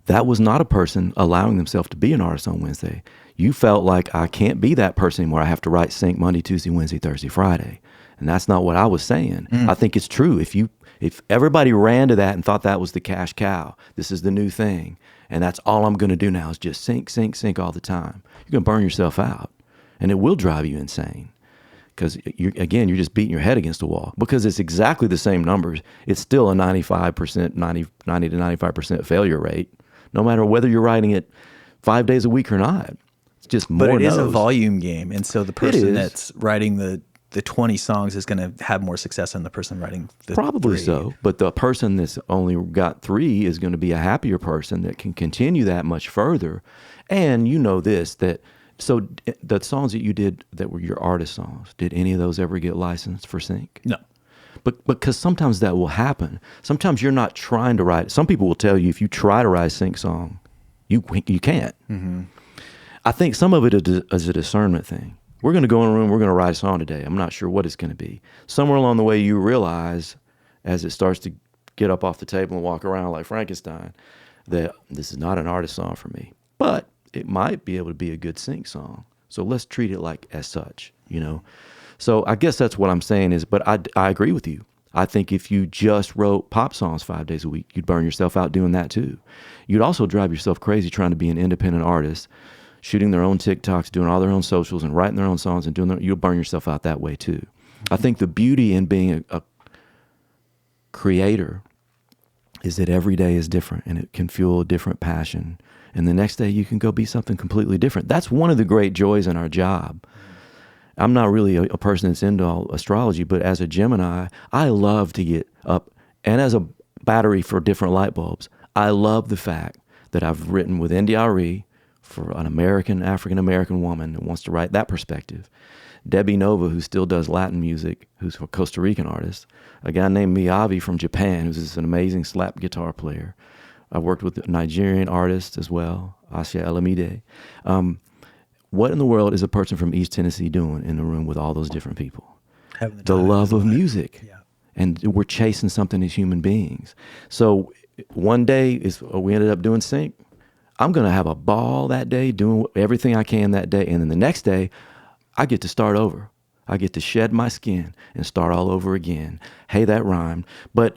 that was not a person allowing themselves to be an artist on Wednesday. You felt like, I can't be that person anymore. I have to write sync Monday, Tuesday, Wednesday, Thursday, Friday. And that's not what I was saying. I think it's true. If everybody ran to that and thought that was the cash cow, this is the new thing, and that's all I'm going to do now is just sync, sync, sync all the time, you're going to burn yourself out, and it will drive you insane. Because, you're just beating your head against the wall. Because it's exactly the same numbers. It's still a 90 to 95% failure rate, no matter whether you're writing it 5 days a week or not. It's just more But it is a no's. volume game. And so the person is. that's writing the 20 songs is going to have more success than the person writing the Probably 3. so. But the person that's only got 3 is going to be a happier person that can continue that much further. And you know this, so the songs that you did that were your artist songs, did any of those ever get licensed for sync? No. But because sometimes that will happen. Sometimes you're not trying to write. Some people will tell you if you try to write a sync song, you can't. I think some of it is a discernment thing. We're going to go in a room, we're going to write a song today. I'm not sure what it's going to be. Somewhere along the way you realize, as it starts to get up off the table and walk around like Frankenstein, that this is not an artist song for me. But it might be able to be a good sync song. So let's treat it like as such, So I guess that's what I'm saying is, but I agree with you. I think if you just wrote pop songs 5 days a week, you'd burn yourself out doing that too. You'd also drive yourself crazy trying to be an independent artist, shooting their own TikToks, doing all their own socials and writing their own songs and you'll burn yourself out that way too. I think the beauty in being a creator is that every day is different and it can fuel a different passion. And the next day you can go be something completely different. That's one of the great joys in our job. I'm not really a person that's into all astrology, but as a Gemini, I love to get up, and as a battery for different light bulbs, I love the fact that I've written with India.Arie for an African-American woman that wants to write that perspective. Debbie Nova, who still does Latin music, who's a Costa Rican artist. A guy named Emmy-Award from Japan, who's just an amazing slap guitar player. I worked with Nigerian artists as well, Asia Elamide. What in the world is a person from East Tennessee doing in a room with all those different people? The love of music. Yeah. And we're chasing something as human beings. So one day we ended up doing sync. I'm going to have a ball that day, doing everything I can that day. And then the next day, I get to start over. I get to shed my skin and start all over again. Hey, that rhymed. But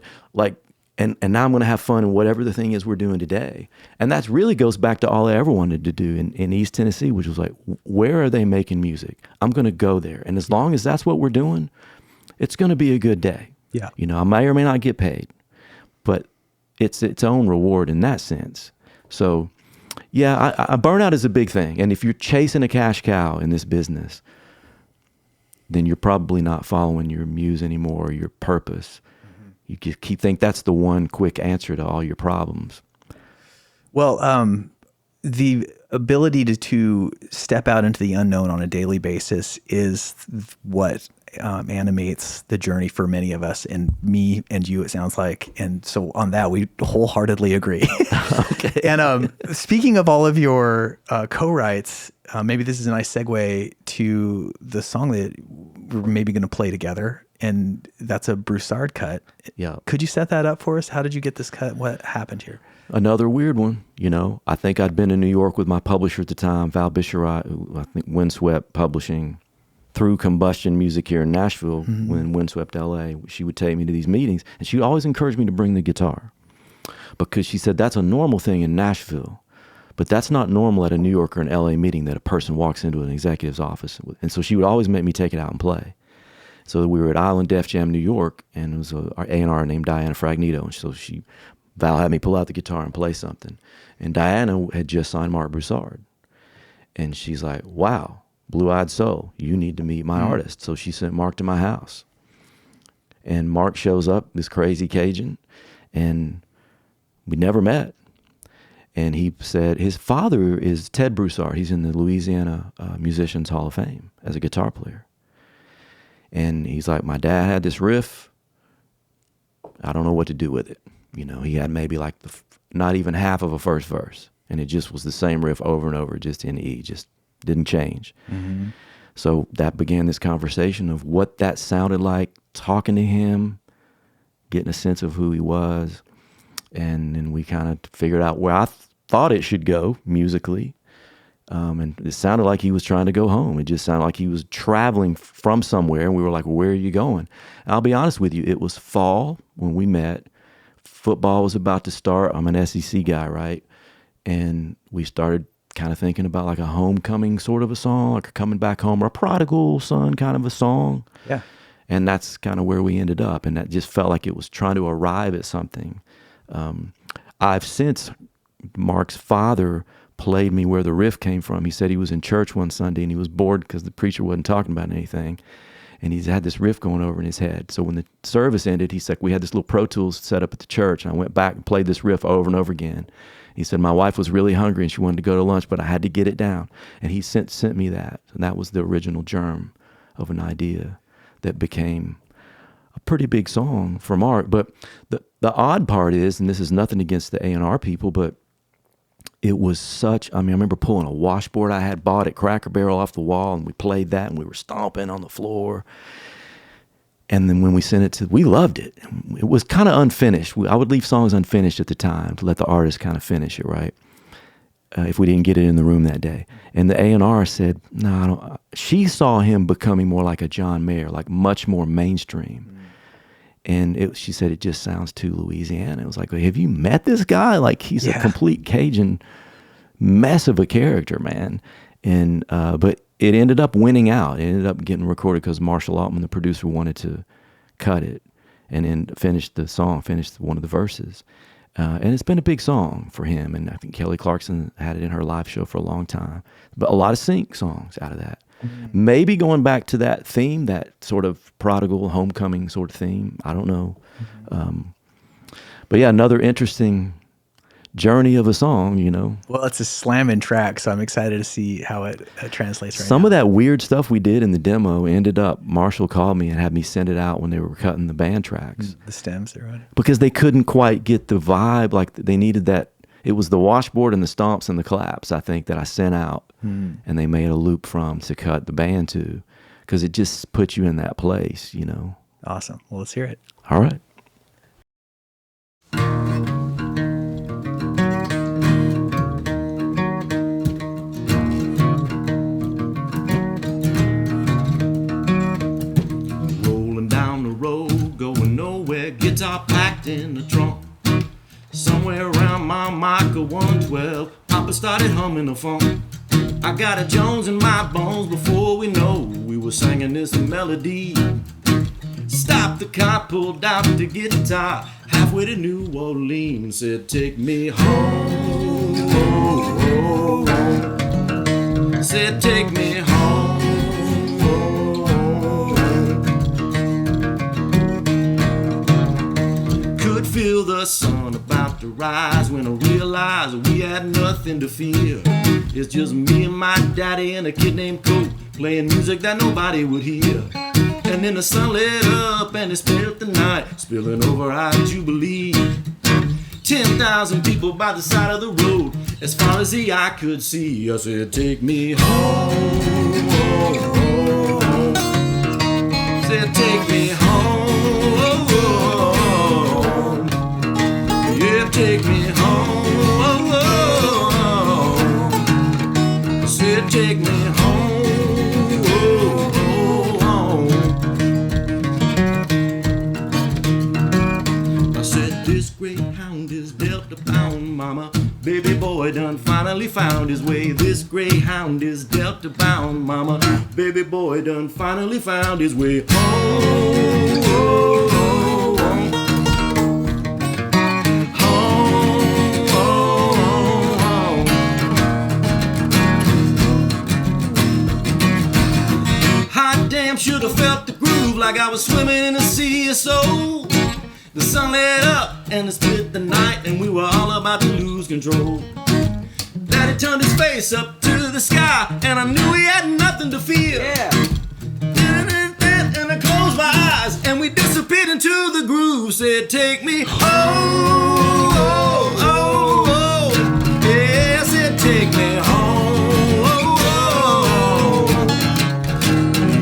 and now I'm going to have fun in whatever the thing is we're doing today. And that really goes back to all I ever wanted to do in East Tennessee, which was like, where are they making music? I'm going to go there. And as long as that's what we're doing, it's going to be a good day. Yeah. I may or may not get paid, but it's its own reward in that sense. So, yeah, burnout is a big thing. And if you're chasing a cash cow in this business, then you're probably not following your muse anymore, or your purpose. You think that's the one quick answer to all your problems. Well, the ability to step out into the unknown on a daily basis is what animates the journey for many of us, and me and you, it sounds like. And so on that, we wholeheartedly agree. Okay. And speaking of all of your co-writes, maybe this is a nice segue to the song that we're maybe going to play together. And that's a Broussard cut. Yeah. Could you set that up for us? How did you get this cut? What happened here? Another weird one, you know. I think I'd been in New York with my publisher at the time, Val Bisharat, who I think Windswept Publishing, through Combustion Music here in Nashville, when Windswept LA. She would take me to these meetings, and she would always encourage me to bring the guitar, because she said that's a normal thing in Nashville, but that's not normal at a New York or an LA meeting, that a person walks into an executive's office. And so she would always make me take it out and play. So we were at Island Def Jam, New York, and it was our A&R named Diana Fragnito, and so Val had me pull out the guitar and play something. And Diana had just signed Marc Broussard. And she's like, wow, Blue-Eyed Soul, you need to meet my artist. So she sent Marc to my house. And Marc shows up, this crazy Cajun, and we never met. And he said his father is Ted Broussard. He's in the Louisiana Musicians Hall of Fame as a guitar player. And he's like, my dad had this riff. I don't know what to do with it. You know, he had maybe like not even half of a first verse, and it just was the same riff over and over, just in E, just didn't change. So that began this conversation of what that sounded like, talking to him, getting a sense of who he was, and then we kind of figured out where I thought it should go musically. And it sounded like he was trying to go home. It just sounded like he was traveling from somewhere, and we were like, where are you going? And I'll be honest with you, it was fall when we met. Football was about to start. I'm an SEC guy, right? And we started kind of thinking about like a homecoming sort of a song, like a coming back home, or a prodigal son kind of a song. Yeah. And that's kind of where we ended up. And that just felt like it was trying to arrive at something. I've since, Marc's father played me where the riff came from. He said he was in church one Sunday and he was bored because the preacher wasn't talking about anything. And he's had this riff going over in his head. So when the service ended, he said, we had this little Pro Tools set up at the church, and I went back and played this riff over and over again. He said, my wife was really hungry and she wanted to go to lunch, but I had to get it down. And he sent me that. And that was the original germ of an idea that became a pretty big song for Marc. But the odd part is, and this is nothing against the A&R people, but it was such, I remember pulling a washboard I had bought at Cracker Barrel off the wall, and we played that, and we were stomping on the floor. And then when we sent it to, we loved it. It was kind of unfinished. I would leave songs unfinished at the time to let the artist kind of finish it, right? If we didn't get it in the room that day. And the A&R said, no, I don't. She saw him becoming more like a John Mayer, like much more mainstream. And she said, it just sounds too Louisiana. It was like, have you met this guy? Like, he's a complete Cajun mess of a character, man. And but it ended up winning out. It ended up getting recorded because Marshall Altman, the producer, wanted to cut it and then finish the song, finish one of the verses. And it's been a big song for him. And I think Kelly Clarkson had it in her live show for a long time. But a lot of sync songs out of that. Maybe going back to that theme, that sort of prodigal homecoming sort of theme. I don't know. But yeah, another interesting journey of a song, you know. Well, it's a slamming track, so I'm excited to see how it translates right Some now. of that weird stuff we did in the demo ended up, Marshall called me and had me send it out when they were cutting the band tracks. The stems they're on. Because they couldn't quite get the vibe, like they needed that. It was the washboard and the stomps and the claps, I think, that I sent out, and they made a loop from to cut the band to, because it just puts you in that place, you know. Awesome. Well, let's hear it. All right. Rolling down the road, going nowhere, guitar packed in the trunk. Somewhere around my Micah 112, Papa started humming the funk. I got a Jones in my bones before we know we were singing this melody. Stopped the car, pulled out the guitar, halfway to New Orleans, said, take me home. Said, take me home. Could feel the sun about to rise when I realized we had nothing to fear. It's just me and my daddy and a kid named Cope playing music that nobody would hear. And then the sun lit up and it spent the night spilling over our Jubilee. 10,000 people by the side of the road, as far as the eye could see. I said, take me home. Said, take me home. Yeah, take me home. greyhound, mama. Baby boy done finally found his way. This greyhound is Delta bound, mama. Baby boy done finally found his way home. Oh, oh, oh. Home, oh, oh, oh. Hot damn, should have felt the groove like I was swimming in a sea of soul. The sun lit up and it split the night, and we were all about to lose control. Daddy turned his face up to the sky, and I knew he had nothing to fear. Yeah. And I closed my eyes, and we disappeared into the groove. Said, take me home, oh, oh, oh. Yeah, said, take me home, oh, oh.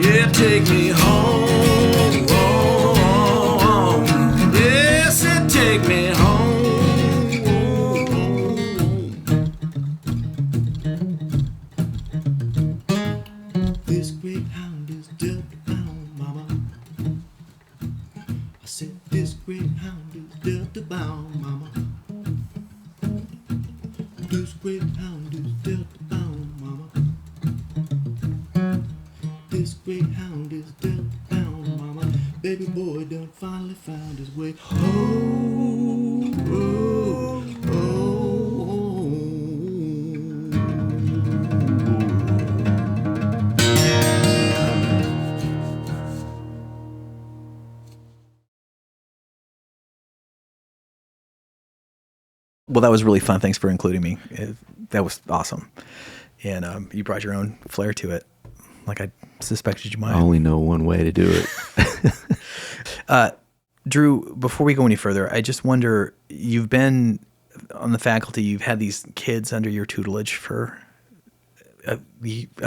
Yeah, take me home. Take me home. This greyhound is Delta bound, mama. I said this greyhound is Delta bound, mama. This greyhound is Delta bound, mama. This greyhound is Delta bound, mama. Baby boy done finally found his way home. Oh, oh, oh. Well, that was really fun. Thanks for including me. That was awesome. And you brought your own flair to it, like I suspected you might. I only know one way to do it. Drew, before we go any further, I just wonder, you've been on the faculty, you've had these kids under your tutelage for a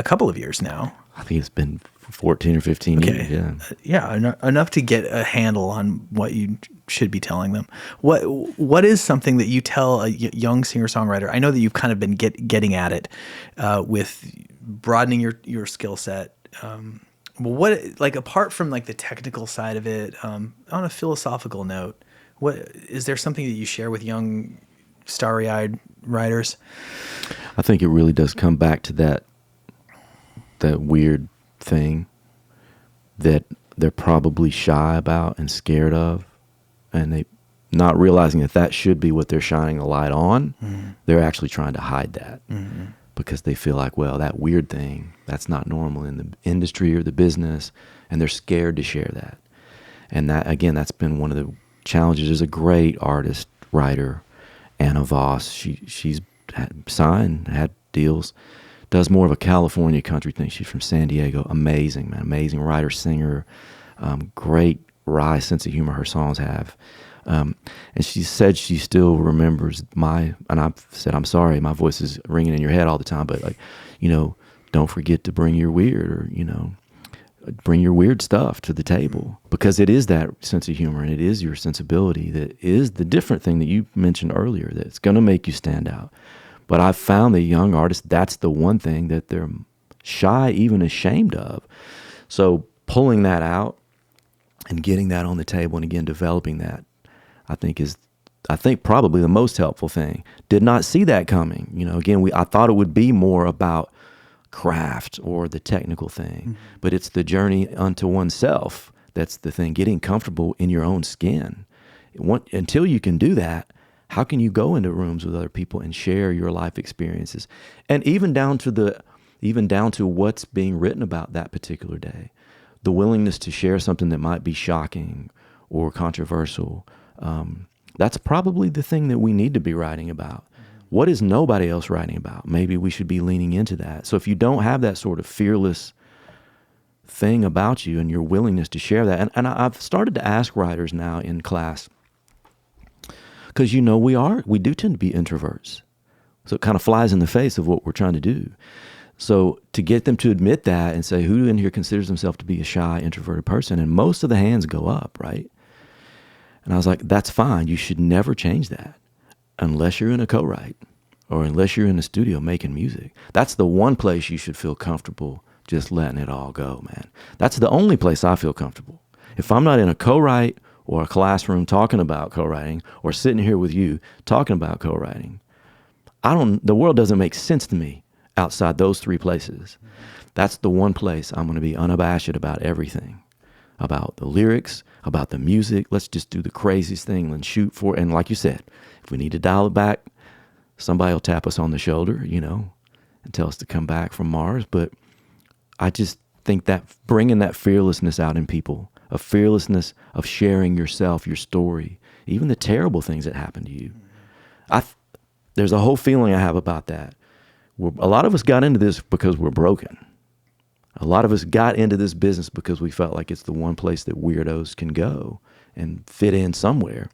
couple of years now. I think it's been 14 or 15 years. Yeah. Yeah, enough to get a handle on what you should be telling them. What is something that you tell a young singer-songwriter? I know that you've kind of been getting at it with broadening your skill set. What, like, apart from like the technical side of it, on a philosophical note, what is there something that you share with young starry-eyed writers? I think it really does come back to that weird thing that they're probably shy about and scared of, and they not realizing that should be what they're shining a light on. Mm-hmm. They're actually trying to hide that. Mm-hmm. Because they feel like, well, that weird thing, that's not normal in the industry or the business, and they're scared to share that. And that, again, that's been one of the challenges. There's a great artist, writer, Anna Voss. She's had deals, does more of a California country thing. She's from San Diego. Amazing, man. Amazing writer, singer, great wry sense of humor her songs have. And she said she still remembers and I've said, I'm sorry, my voice is ringing in your head all the time, but like, don't forget to bring your weird, or, bring your weird stuff to the table, because it is that sense of humor and it is your sensibility that is the different thing that you mentioned earlier that's going to make you stand out. But I've found that young artists, that's the one thing that they're shy, even ashamed of. So pulling that out and getting that on the table, and again, developing that, I think probably the most helpful thing. Did not see that coming. Again, I thought it would be more about craft or the technical thing, mm-hmm. but it's the journey unto oneself. That's the thing, getting comfortable in your own skin. Until you can do that, how can you go into rooms with other people and share your life experiences? And even down to what's being written about that particular day. The willingness to share something that might be shocking or controversial. That's probably the thing that we need to be writing about. What is nobody else writing about? Maybe we should be leaning into that. So if you don't have that sort of fearless thing about you and your willingness to share that, and I've started to ask writers now in class, because we do tend to be introverts. So it kind of flies in the face of what we're trying to do. So to get them to admit that and say, who in here considers himself to be a shy, introverted person? And most of the hands go up, right? And I was like, that's fine. You should never change that unless you're in a co-write or unless you're in a studio making music. That's the one place you should feel comfortable just letting it all go, man. That's the only place I feel comfortable. If I'm not in a co-write or a classroom talking about co-writing, or sitting here with you talking about co-writing. The world doesn't make sense to me outside those three places. That's the one place I'm going to be unabashed about everything, about the lyrics, about the music. Let's just do the craziest thing and shoot for it. And like you said, if we need to dial it back, somebody will tap us on the shoulder, and tell us to come back from Mars. But I just think that bringing that fearlessness out in people, a fearlessness of sharing yourself, your story, even the terrible things that happen to you. There's a whole feeling I have about that. A lot of us got into this because we're broken. A lot of us got into this business because we felt like it's the one place that weirdos can go and fit in somewhere.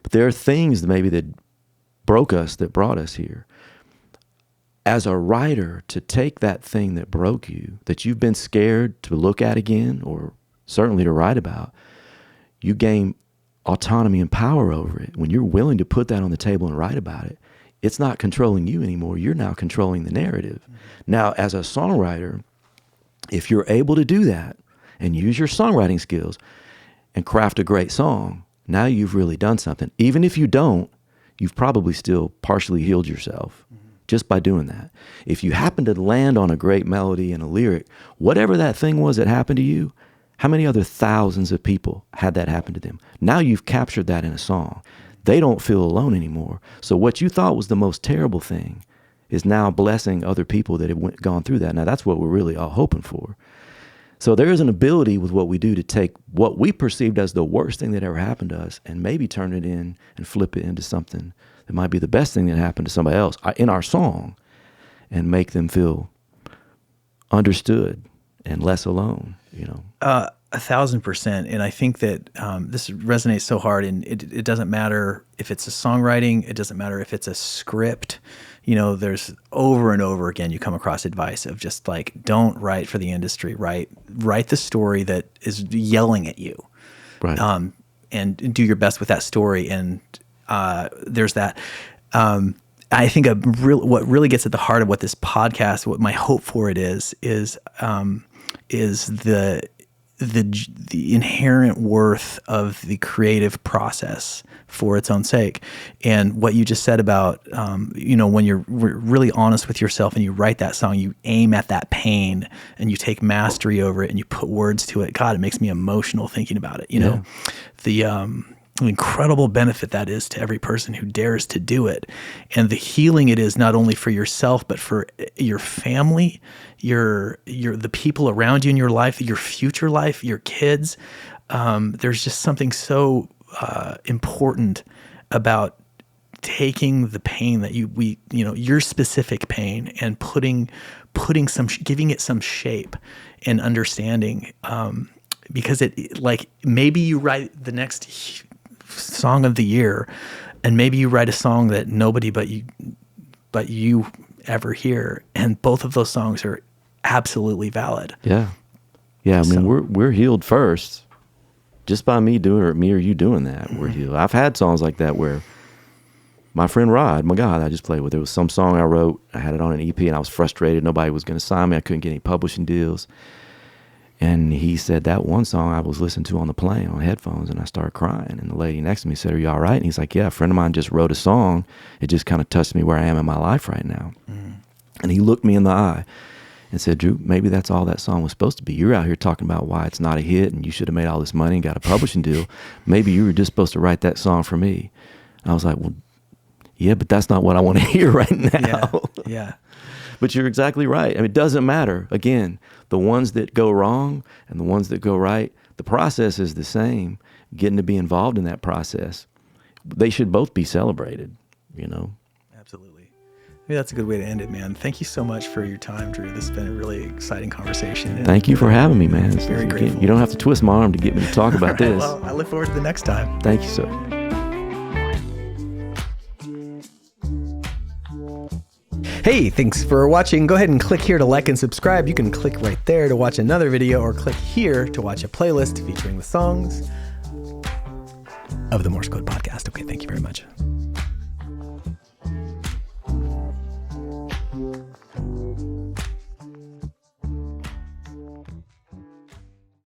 But there are things maybe that broke us, that brought us here. As a writer, to take that thing that broke you, that you've been scared to look at again, or certainly to write about, you gain autonomy and power over it. When you're willing to put that on the table and write about it, it's not controlling you anymore. You're now controlling the narrative. Mm-hmm. Now, as a songwriter, if you're able to do that and use your songwriting skills and craft a great song, now you've really done something. Even if you don't, you've probably still partially healed yourself just by doing that. If you happen to land on a great melody and a lyric, whatever that thing was that happened to you, how many other thousands of people had that happen to them? Now you've captured that in a song. They don't feel alone anymore. So what you thought was the most terrible thing is now blessing other people that have gone through that. Now that's what we're really all hoping for. So there is an ability with what we do to take what we perceived as the worst thing that ever happened to us and maybe turn it in and flip it into something that might be the best thing that happened to somebody else in our song, and make them feel understood and less alone, 1,000%. And I think that this resonates so hard, and it doesn't matter if it's a songwriting, it doesn't matter if it's a script. There's over and over again, you come across advice of just like, don't write for the industry, write the story that is yelling at you. Right. And do your best with that story. And there's that. I think what really gets at the heart of what this podcast, what my hope for it is the inherent worth of the creative process for its own sake. And what you just said about, when you're really honest with yourself and you write that song, you aim at that pain and you take mastery over it and you put words to it. God, it makes me emotional thinking about it. The incredible benefit that is to every person who dares to do it, and the healing it is not only for yourself but for your family, the people around you in your life, your future life, your kids. There's just something so important about taking the pain that your specific pain and giving it some shape and understanding. Because maybe you write the next song of the year, and maybe you write a song that nobody but you ever hear, and both of those songs are absolutely valid. Yeah. I mean, we're healed first just by me or you doing that. We're healed. I've had songs like that where my friend Rod, my God, I just played with, there was some song I wrote, I had it on an EP, and I was frustrated. Nobody was going to sign me. I couldn't get any publishing deals. And he said that one song I was listening to on the plane on headphones, and I started crying. And the lady next to me said, "Are you all right?" And he's like, "Yeah, a friend of mine just wrote a song. It just kind of touched me where I am in my life right now." And he looked me in the eye and said, "Drew, maybe that's all that song was supposed to be. You're out here talking about why it's not a hit and you should have made all this money and got a publishing deal. Maybe you were just supposed to write that song for me." And I was like, "Well, yeah, but that's not what I want to hear right now." Yeah. But you're exactly right. I mean, it doesn't matter. Again, the ones that go wrong and the ones that go right, the process is the same. Getting to be involved in that process, they should both be celebrated, Absolutely. Maybe that's a good way to end it, man. Thank you so much for your time, Drew. This has been a really exciting conversation. Thank you for having me, man. Very grateful. You don't have to twist my arm to get me to talk about this. Well, I look forward to the next time. Thank you, sir. Hey, thanks for watching. Go ahead and click here to like and subscribe. You can click right there to watch another video, or click here to watch a playlist featuring the songs of the Morse Code podcast. Okay, thank you very much.